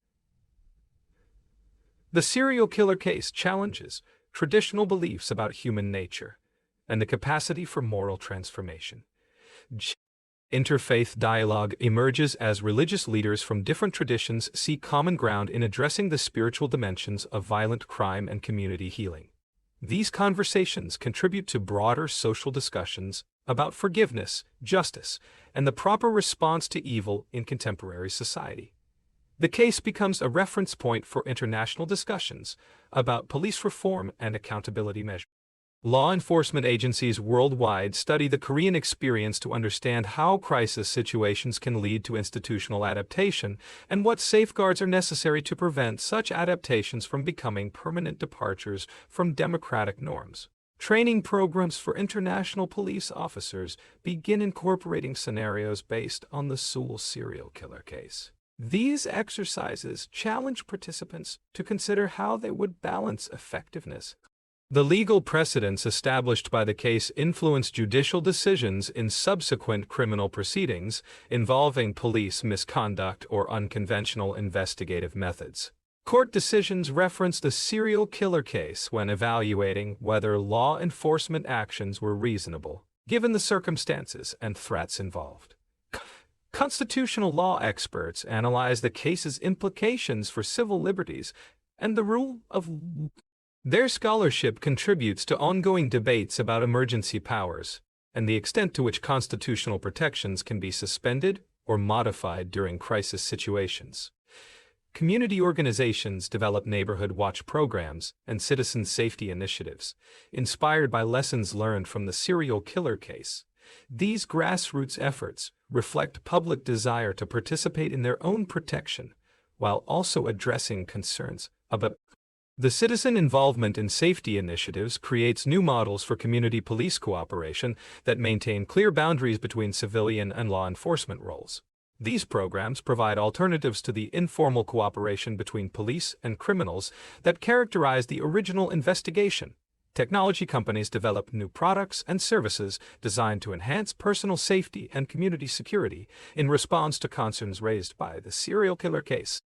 A: The serial killer case challenges traditional beliefs about human nature and the capacity for moral transformation. Interfaith dialogue emerges as religious leaders from different traditions seek common ground in addressing the spiritual dimensions of violent crime and community healing. These conversations contribute to broader social discussions about forgiveness, justice, and the proper response to evil in contemporary society. The case becomes a reference point for international discussions about police reform and accountability measures. Law enforcement agencies worldwide study the Korean experience to understand how crisis situations can lead to institutional adaptation and what safeguards are necessary to prevent such adaptations from becoming permanent departures from democratic norms. Training programs for international police officers begin incorporating scenarios based on the Seoul serial killer case. These exercises challenge participants to consider how they would balance effectiveness. The legal precedents established by the case influence judicial decisions in subsequent criminal proceedings involving police misconduct or unconventional investigative methods. Court decisions reference the serial killer case when evaluating whether law enforcement actions were reasonable, given the circumstances and threats involved. Constitutional law experts analyze the case's implications for civil liberties and the rule of law. Their scholarship contributes to ongoing debates about emergency powers and the extent to which constitutional protections can be suspended or modified during crisis situations. Community organizations develop neighborhood watch programs and citizen safety initiatives, inspired by lessons learned from the serial killer case. These grassroots efforts reflect public desire to participate in their own protection, while also addressing concerns about the citizen involvement in safety initiatives creates new models for community police cooperation that maintain clear boundaries between civilian and law enforcement roles. These programs provide alternatives to the informal cooperation between police and criminals that characterized the original investigation. Technology companies develop new products and services designed to enhance personal safety and community security in response to concerns raised by the serial killer case.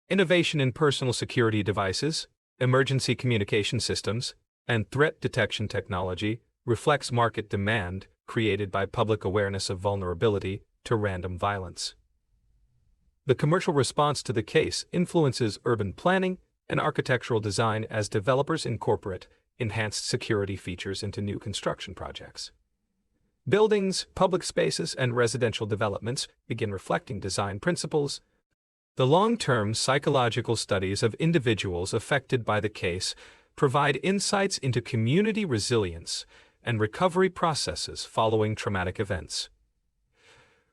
A: Innovation in personal security devices, emergency communication systems, and threat detection technology reflects market demand created by public awareness of vulnerability to random violence. The commercial response to the case influences urban planning and architectural design as developers incorporate enhanced security features into new construction projects. Buildings, public spaces, and residential developments begin reflecting design principles. The long-term psychological studies of individuals affected by the case provide insights into community resilience and recovery processes following traumatic events.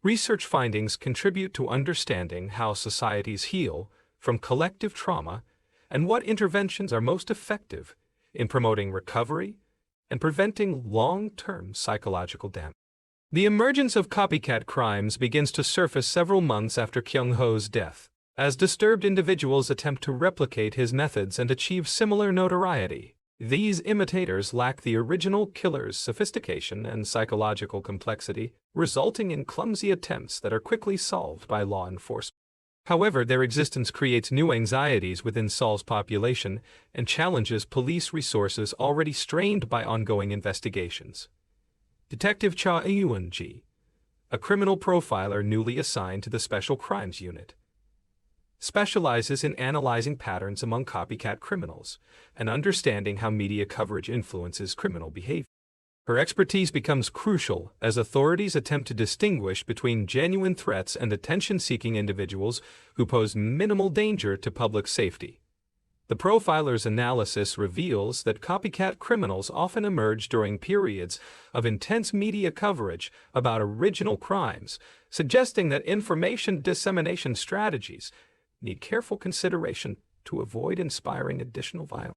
A: Research findings contribute to understanding how societies heal from collective trauma and what interventions are most effective in promoting recovery and preventing long-term psychological damage. The emergence of copycat crimes begins to surface several months after Kang-ho's death, as disturbed individuals attempt to replicate his methods and achieve similar notoriety. These imitators lack the original killer's sophistication and psychological complexity, resulting in clumsy attempts that are quickly solved by law enforcement. However, their existence creates new anxieties within Seoul's population and challenges police resources already strained by ongoing investigations. Detective Cha Eun-ji, a criminal profiler newly assigned to the Special Crimes Unit, specializes in analyzing patterns among copycat criminals and understanding how media coverage influences criminal behavior. Her expertise becomes crucial as authorities attempt to distinguish between genuine threats and attention-seeking individuals who pose minimal danger to public safety. The profiler's analysis reveals that copycat criminals often emerge during periods of intense media coverage about original crimes, suggesting that information dissemination strategies need careful consideration to avoid inspiring additional violence.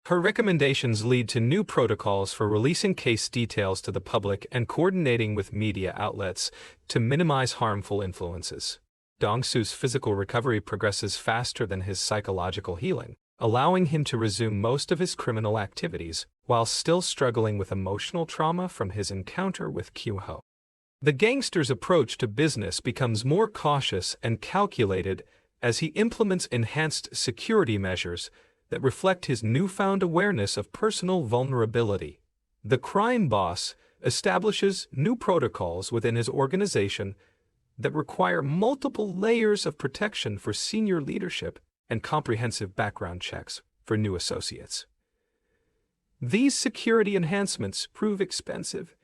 A: Her recommendations lead to new protocols for releasing case details to the public and coordinating with media outlets to minimize harmful influences. Dong-seok's physical recovery progresses faster than his psychological healing, allowing him to resume most of his criminal activities while still struggling with emotional trauma from his encounter with Kang-ho. The gangster's approach to business becomes more cautious and calculated as he implements enhanced security measures that reflect his newfound awareness of personal vulnerability. The crime boss establishes new protocols within his organization that require multiple layers of protection for senior leadership and comprehensive background checks for new associates. These security enhancements prove expensive.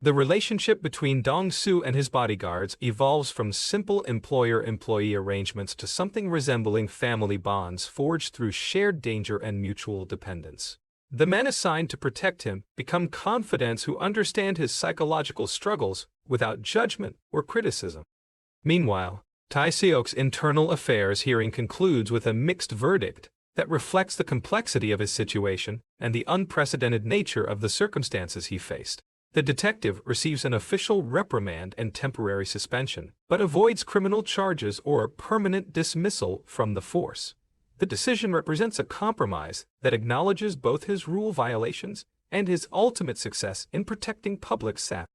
A: The relationship between Dong-seok and his bodyguards evolves from simple employer-employee arrangements to something resembling family bonds forged through shared danger and mutual dependence. The men assigned to protect him become confidants who understand his psychological struggles without judgment or criticism. Meanwhile, Tae-seok's internal affairs hearing concludes with a mixed verdict that reflects the complexity of his situation and the unprecedented nature of the circumstances he faced. The detective receives an official reprimand and temporary suspension, but avoids criminal charges or permanent dismissal from the force. The decision represents a compromise that acknowledges both his rule violations and his ultimate success in protecting public safety.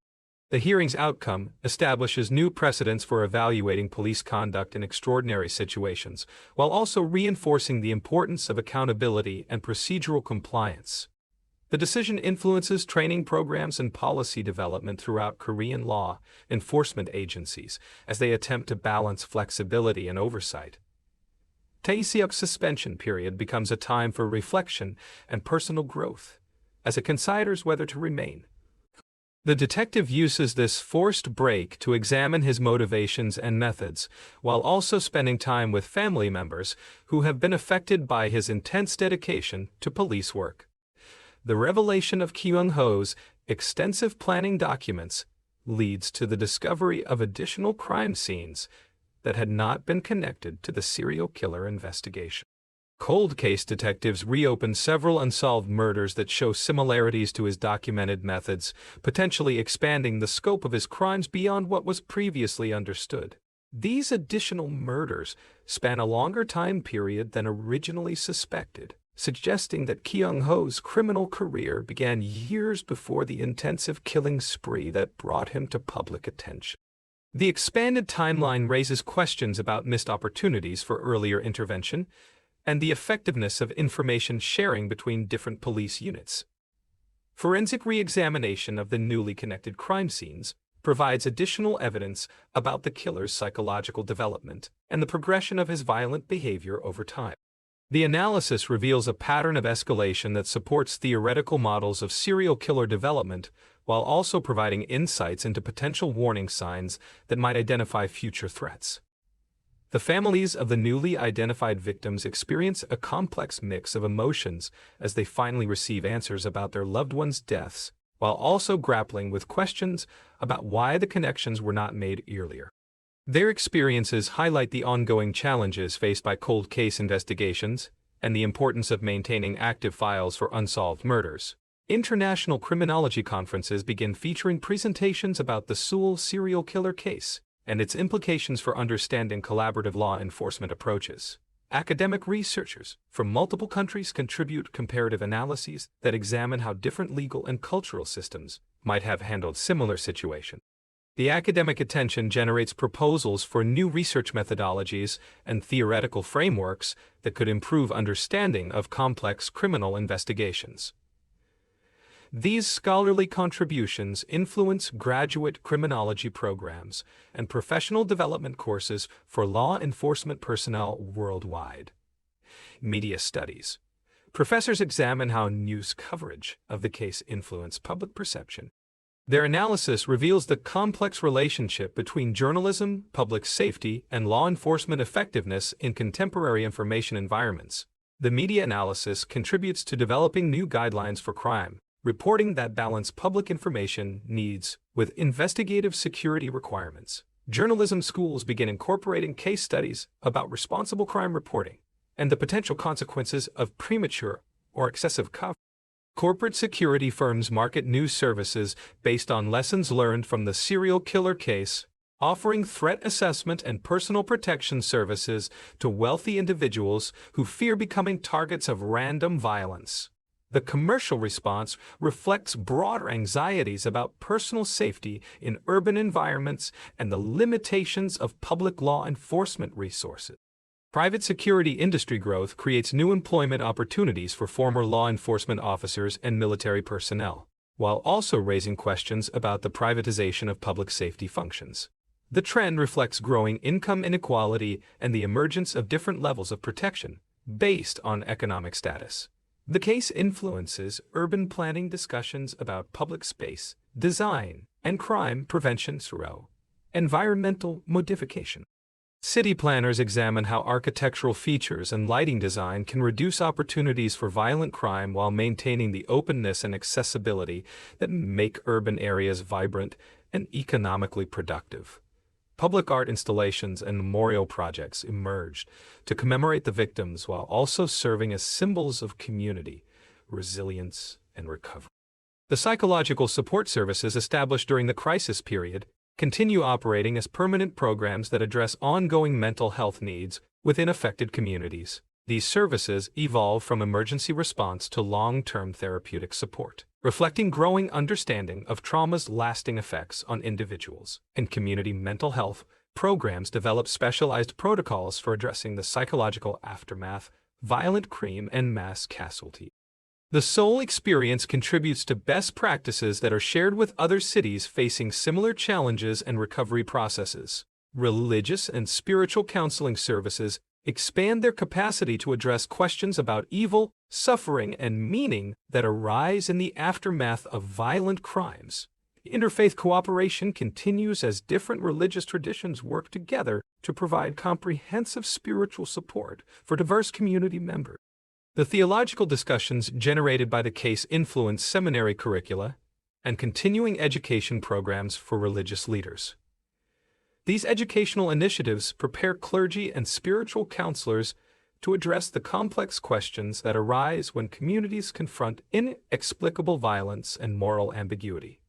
A: The hearing's outcome establishes new precedents for evaluating police conduct in extraordinary situations, while also reinforcing the importance of accountability and procedural compliance. The decision influences training programs and policy development throughout Korean law enforcement agencies as they attempt to balance flexibility and oversight. Tae-seok's suspension period becomes a time for reflection and personal growth, as it considers whether to remain. The detective uses this forced break to examine his motivations and methods, while also spending time with family members who have been affected by his intense dedication to police work. The revelation of Kyung-ho's extensive planning documents leads to the discovery of additional crime scenes that had not been connected to the serial killer investigation. Cold case detectives reopen several unsolved murders that show similarities to his documented methods, potentially expanding the scope of his crimes beyond what was previously understood. These additional murders span a longer time period than originally suspected, suggesting that Kyung-ho's criminal career began years before the intensive killing spree that brought him to public attention. The expanded timeline raises questions about missed opportunities for earlier intervention and the effectiveness of information sharing between different police units. Forensic re-examination of the newly connected crime scenes provides additional evidence about the killer's psychological development and the progression of his violent behavior over time. The analysis reveals a pattern of escalation that supports theoretical models of serial killer development, while also providing insights into potential warning signs that might identify future threats. The families of the newly identified victims experience a complex mix of emotions as they finally receive answers about their loved ones' deaths, while also grappling with questions about why the connections were not made earlier. Their experiences highlight the ongoing challenges faced by cold case investigations and the importance of maintaining active files for unsolved murders. International criminology conferences begin featuring presentations about the Seoul serial killer case and its implications for understanding collaborative law enforcement approaches. Academic researchers from multiple countries contribute comparative analyses that examine how different legal and cultural systems might have handled similar situations. The academic attention generates proposals for new research methodologies and theoretical frameworks that could improve understanding of complex criminal investigations. These scholarly contributions influence graduate criminology programs and professional development courses for law enforcement personnel worldwide. Media studies. Professors examine how news coverage of the case influenced public perception. Their analysis reveals the complex relationship between journalism, public safety, and law enforcement effectiveness in contemporary information environments. The media analysis contributes to developing new guidelines for crime reporting that balance public information needs with investigative security requirements. Journalism schools begin incorporating case studies about responsible crime reporting and the potential consequences of premature or excessive coverage. Corporate security firms market news services based on lessons learned from the serial killer case, offering threat assessment and personal protection services to wealthy individuals who fear becoming targets of random violence. The commercial response reflects broader anxieties about personal safety in urban environments and the limitations of public law enforcement resources. Private security industry growth creates new employment opportunities for former law enforcement officers and military personnel, while also raising questions about the privatization of public safety functions. The trend reflects growing income inequality and the emergence of different levels of protection based on economic status. The case influences urban planning discussions about public space, design, and crime prevention through environmental modification. City planners examine how architectural features and lighting design can reduce opportunities for violent crime while maintaining the openness and accessibility that make urban areas vibrant and economically productive. Public art installations and memorial projects emerged to commemorate the victims while also serving as symbols of community, resilience, and recovery. The psychological support services established during the crisis period continue operating as permanent programs that address ongoing mental health needs within affected communities. These services evolve from emergency response to long-term therapeutic support, reflecting growing understanding of trauma's lasting effects on individuals. And community mental health programs develop specialized protocols for addressing the psychological aftermath, violent crime, and mass casualty. The Seoul experience contributes to best practices that are shared with other cities facing similar challenges and recovery processes. Religious and spiritual counseling services expand their capacity to address questions about evil, suffering, and meaning that arise in the aftermath of violent crimes. Interfaith cooperation continues as different religious traditions work together to provide comprehensive spiritual support for diverse community members. The theological discussions generated by the case influence seminary curricula and continuing education programs for religious leaders. These educational initiatives prepare clergy and spiritual counselors to address the complex questions that arise when communities confront inexplicable violence and moral ambiguity.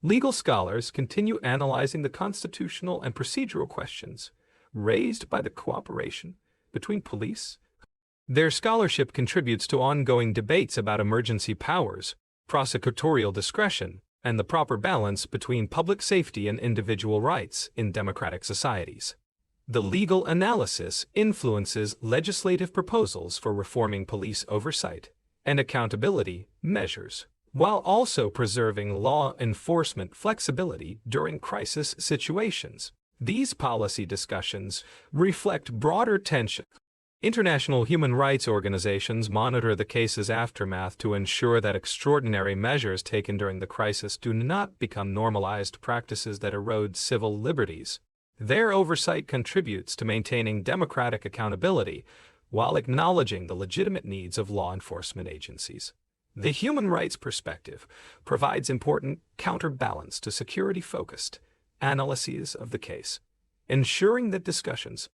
A: Legal scholars continue analyzing the constitutional and procedural questions raised by the cooperation between police. Their scholarship contributes to ongoing debates about emergency powers, prosecutorial discretion, and the proper balance between public safety and individual rights in democratic societies. The legal analysis influences legislative proposals for reforming police oversight and accountability measures, while also preserving law enforcement flexibility during crisis situations. These policy discussions reflect broader tension. International human rights organizations monitor the case's aftermath to ensure that extraordinary measures taken during the crisis do not become normalized practices that erode civil liberties. Their oversight contributes to maintaining democratic accountability while acknowledging the legitimate needs of law enforcement agencies. The human rights perspective provides important counterbalance to security-focused analyses of the case, ensuring that discussions.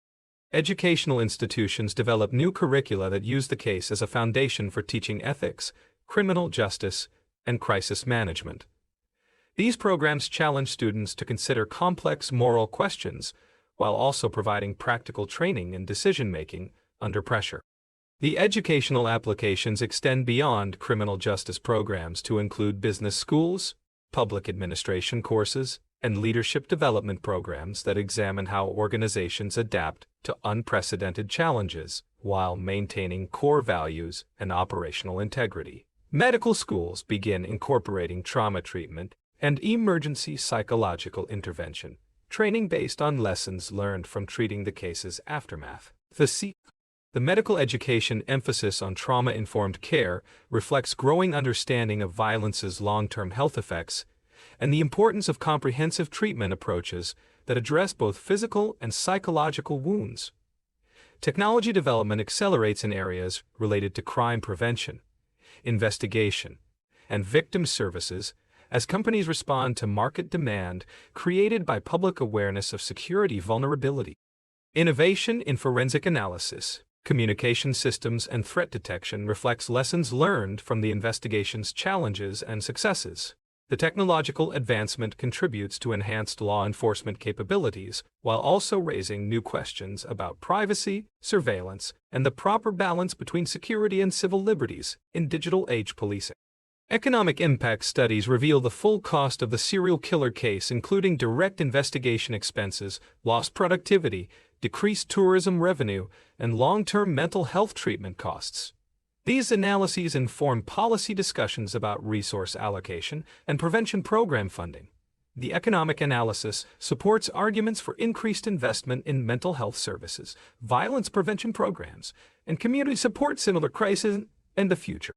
A: Educational institutions develop new curricula that use the case as a foundation for teaching ethics, criminal justice, and crisis management. These programs challenge students to consider complex moral questions while also providing practical training in decision-making under pressure. The educational applications extend beyond criminal justice programs to include business schools, public administration courses, and leadership development programs that examine how organizations adapt to unprecedented challenges while maintaining core values and operational integrity. Medical schools begin incorporating trauma treatment and emergency psychological intervention, training based on lessons learned from treating the case's aftermath. The medical education emphasis on trauma-informed care reflects growing understanding of violence's long-term health effects and the importance of comprehensive treatment approaches that address both physical and psychological wounds. Technology development accelerates in areas related to crime prevention, investigation, and victim services as companies respond to market demand created by public awareness of security vulnerability. Innovation in forensic analysis, communication systems, and threat detection reflects lessons learned from the investigation's challenges and successes. The technological advancement contributes to enhanced law enforcement capabilities while also raising new questions about privacy, surveillance, and the proper balance between security and civil liberties in digital age policing. Economic impact studies reveal the full cost of the serial killer case, including direct investigation expenses, lost productivity, decreased tourism revenue, and long-term mental health treatment costs. These analyses inform policy discussions about resource allocation and prevention program funding. The economic analysis supports arguments for increased investment in mental health services, violence prevention programs, and community support similar crises in the future.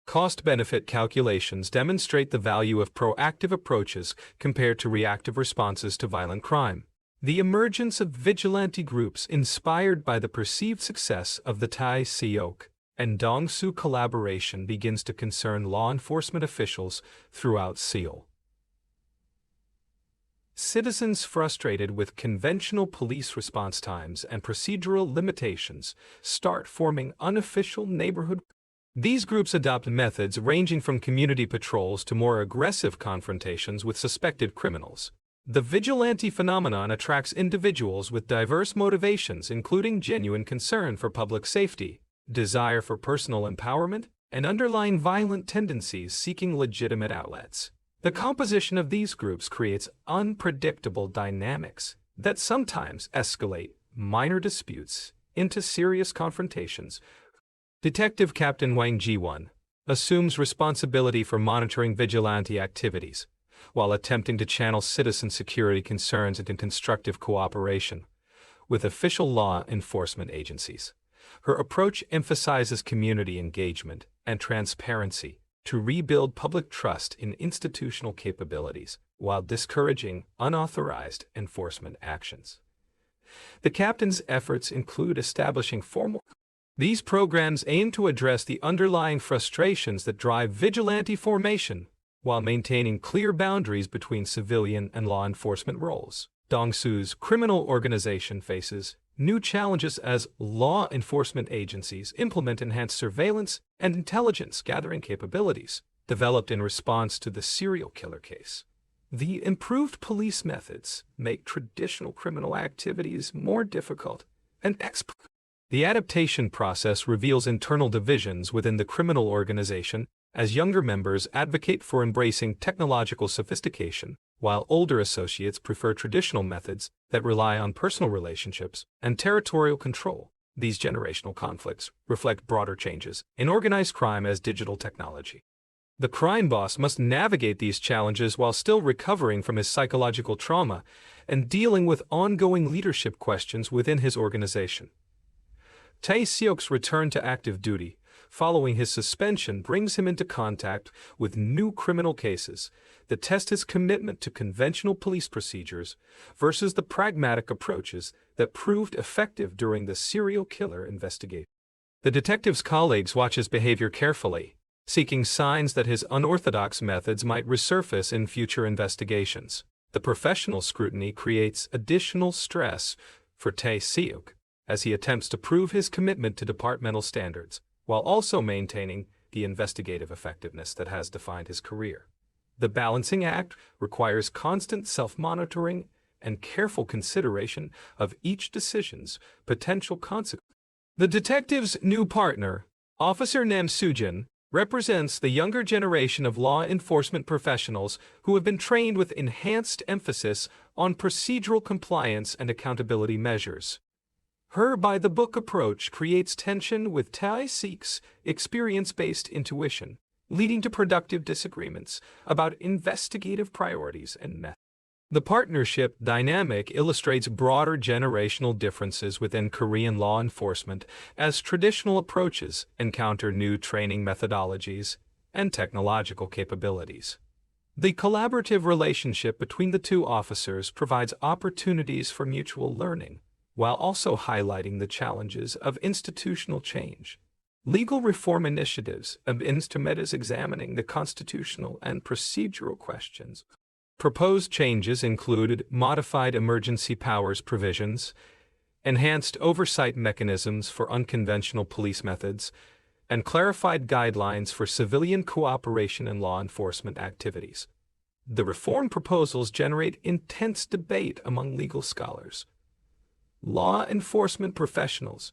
A: Cost-benefit calculations demonstrate the value of proactive approaches compared to reactive responses to violent crime. The emergence of vigilante groups inspired by the perceived success of the Tae-seok and Dong-seok collaboration begins to concern law enforcement officials throughout Seoul. Citizens frustrated with conventional police response times and procedural limitations start forming unofficial neighborhood. These groups adopt methods ranging from community patrols to more aggressive confrontations with suspected criminals. The vigilante phenomenon attracts individuals with diverse motivations, including genuine concern for public safety, desire for personal empowerment, and underlying violent tendencies seeking legitimate outlets. The composition of these groups creates unpredictable dynamics that sometimes escalate minor disputes into serious confrontations. Detective Captain Wang Ji-won assumes responsibility for monitoring vigilante activities, while attempting to channel citizen security concerns into constructive cooperation with official law enforcement agencies. Her approach emphasizes community engagement and transparency to rebuild public trust in institutional capabilities while discouraging unauthorized enforcement actions. The captain's efforts include establishing formal. These programs aim to address the underlying frustrations that drive vigilante formation while maintaining clear boundaries between civilian and law enforcement roles. Dong-seok's criminal organization faces new challenges as law enforcement agencies implement enhanced surveillance and intelligence gathering capabilities developed in response to the serial killer case. The improved police methods make traditional criminal activities more difficult and expert. The adaptation process reveals internal divisions within the criminal organization as younger members advocate for embracing technological sophistication, while older associates prefer traditional methods that rely on personal relationships and territorial control. These generational conflicts reflect broader changes in organized crime as digital technology. The crime boss must navigate these challenges while still recovering from his psychological trauma and dealing with ongoing leadership questions within his organization. Tae-seok's return to active duty following his suspension brings him into contact with new criminal cases that test his commitment to conventional police procedures versus the pragmatic approaches that proved effective during the serial killer investigation. The detective's colleagues watch his behavior carefully, seeking signs that his unorthodox methods might resurface in future investigations. The professional scrutiny creates additional stress for Tae-seok as he attempts to prove his commitment to departmental standards, while also maintaining the investigative effectiveness that has defined his career. The balancing act requires constant self-monitoring and careful consideration of each decision's potential consequences. The detective's new partner, Officer Nam Soo-jin, represents the younger generation of law enforcement professionals who have been trained with enhanced emphasis on procedural compliance and accountability measures. Her by-the-book approach creates tension with Tae-seok's experience-based intuition, leading to productive disagreements about investigative priorities and methods. The partnership dynamic illustrates broader generational differences within Korean law enforcement as traditional approaches encounter new training methodologies and technological capabilities. The collaborative relationship between the two officers provides opportunities for mutual learning, while also highlighting the challenges of institutional change. Legal reform initiatives of instruments examining the constitutional and procedural questions. Proposed changes included modified emergency powers provisions, enhanced oversight mechanisms for unconventional police methods, and clarified guidelines for civilian cooperation in law enforcement activities. The reform proposals generate intense debate among legal scholars, law enforcement professionals,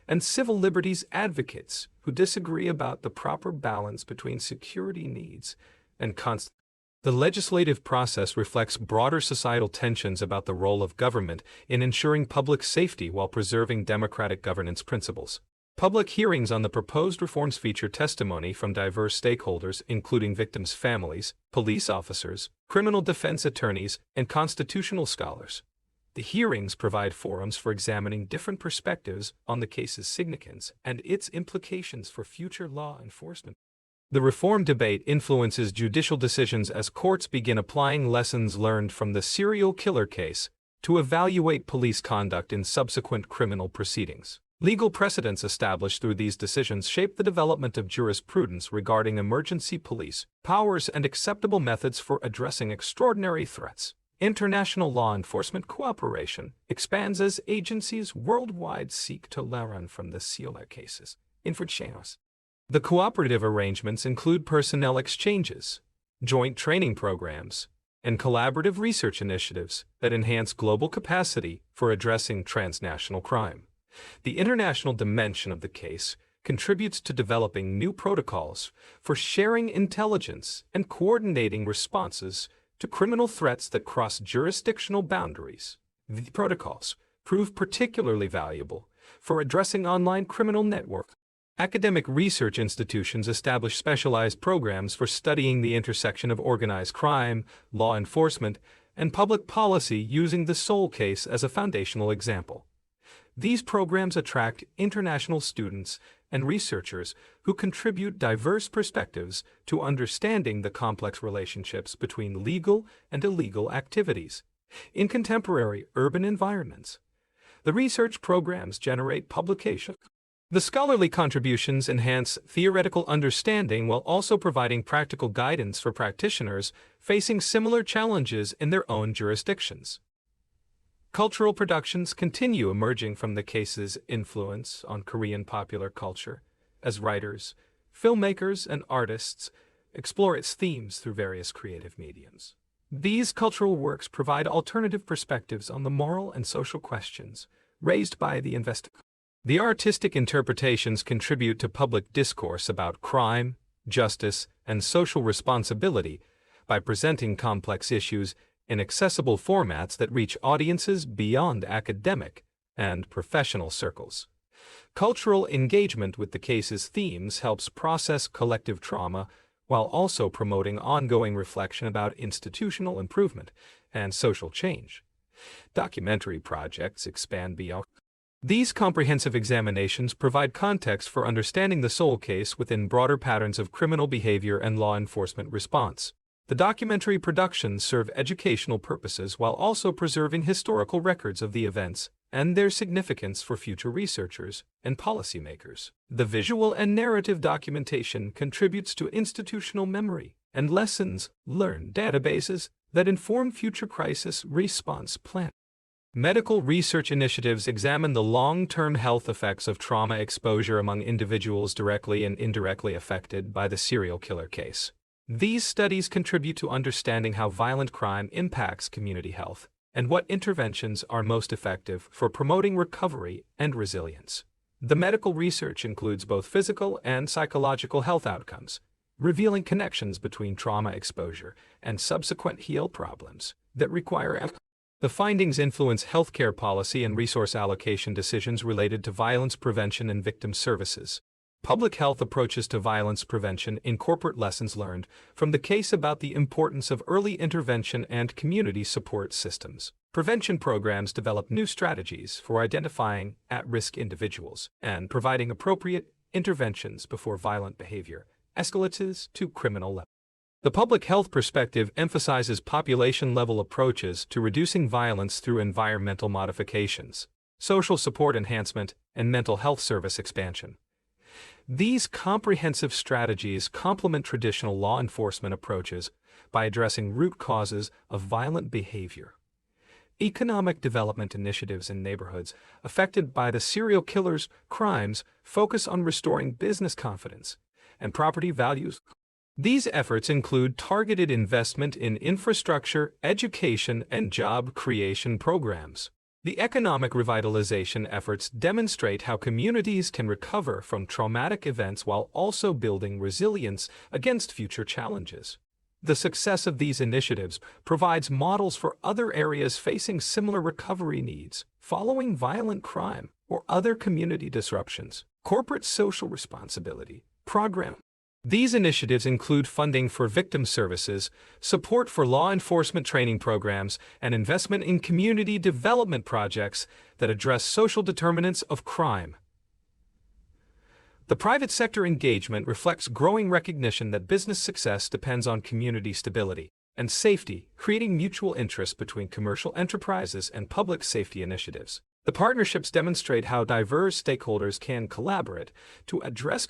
A: and civil liberties advocates who disagree about the proper balance between security needs and constitutional. The legislative process reflects broader societal tensions about the role of government in ensuring public safety while preserving democratic governance principles. Public hearings on the proposed reforms feature testimony from diverse stakeholders, including victims' families, police officers, criminal defense attorneys, and constitutional scholars. The hearings provide forums for examining different perspectives on the case's significance and its implications for future law enforcement. The reform debate influences judicial decisions as courts begin applying lessons learned from the serial killer case to evaluate police conduct in subsequent criminal proceedings. Legal precedents established through these decisions shape the development of jurisprudence regarding emergency police powers and acceptable methods for addressing extraordinary threats. International law enforcement cooperation expands as agencies worldwide seek to learn from the Seo cases. The cooperative arrangements include personnel exchanges, joint training programs, and collaborative research initiatives that enhance global capacity for addressing transnational crime. The international dimension of the case contributes to developing new protocols for sharing intelligence and coordinating responses to criminal threats that cross jurisdictional boundaries. The protocols prove particularly valuable for addressing online criminal networks. Academic research institutions establish specialized programs for studying the intersection of organized crime, law enforcement, and public policy using the Seoul case as a foundational example. These programs attract international students and researchers who contribute diverse perspectives to understanding the complex relationships between legal and illegal activities in contemporary urban environments. The research programs generate publications. The scholarly contributions enhance theoretical understanding while also providing practical guidance for practitioners facing similar challenges in their own jurisdictions. Cultural productions continue emerging from the case's influence on Korean popular culture, as writers, filmmakers, and artists explore its themes through various creative mediums. These cultural works provide alternative perspectives on the moral and social questions raised by the investigation. The artistic interpretations contribute to public discourse about crime, justice, and social responsibility by presenting complex issues in accessible formats that reach audiences beyond academic and professional circles. Cultural engagement with the case's themes helps process collective trauma while also promoting ongoing reflection about institutional improvement and social change. Documentary projects expand beyond. These comprehensive examinations provide context for understanding the Seoul case within broader patterns of criminal behavior and law enforcement response. The documentary productions serve educational purposes while also preserving historical records of the events and their significance for future researchers and policymakers. The visual and narrative documentation contributes to institutional memory and lessons learned databases that inform future crisis response plans. Medical research initiatives examine the long-term health effects of trauma exposure among individuals directly and indirectly affected by the serial killer case. These studies contribute to understanding how violent crime impacts community health and what interventions are most effective for promoting recovery and resilience. The medical research includes both physical and psychological health outcomes, revealing connections between trauma exposure and subsequent health problems that require empathy. The findings influence healthcare policy and resource allocation decisions related to violence prevention and victim services. Public health approaches to violence prevention incorporate lessons learned from the case about the importance of early intervention and community support systems. Prevention programs develop new strategies for identifying at-risk individuals and providing appropriate interventions before violent behavior escalates to criminal level. The public health perspective emphasizes population-level approaches to reducing violence through environmental modifications, social support enhancement, and mental health service expansion. These comprehensive strategies complement traditional law enforcement approaches by addressing root causes of violent behavior. Economic development initiatives in neighborhoods affected by the serial killer's crimes focus on restoring business confidence and property values. These efforts include targeted investment in infrastructure, education, and job creation programs. The economic revitalization efforts demonstrate how communities can recover from traumatic events while also building resilience against future challenges. The success of these initiatives provides models for other areas facing similar recovery needs following violent crime or other community disruptions. Corporate social responsibility program. These initiatives include funding for victim services, support for law enforcement training programs, and investment in community development projects that address social determinants of crime. The private sector engagement reflects growing recognition that business success depends on community stability and safety, creating mutual interest between commercial enterprises and public safety initiatives. The partnerships demonstrate how diverse stakeholders can collaborate to address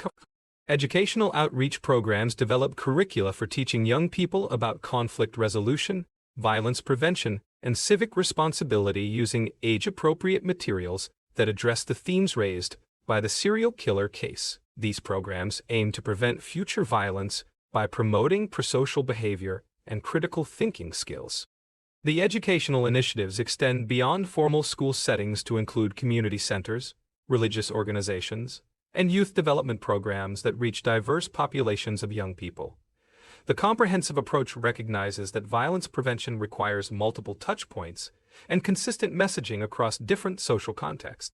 A: educational outreach programs develop curricula for teaching young people about conflict resolution, violence prevention, and civic responsibility using age-appropriate materials that address the themes raised by the serial killer case. These programs aim to prevent future violence by promoting prosocial behavior and critical thinking skills. The educational initiatives extend beyond formal school settings to include community centers, religious organizations, and youth development programs that reach diverse populations of young people. The comprehensive approach recognizes that violence prevention requires multiple touchpoints and consistent messaging across different social contexts.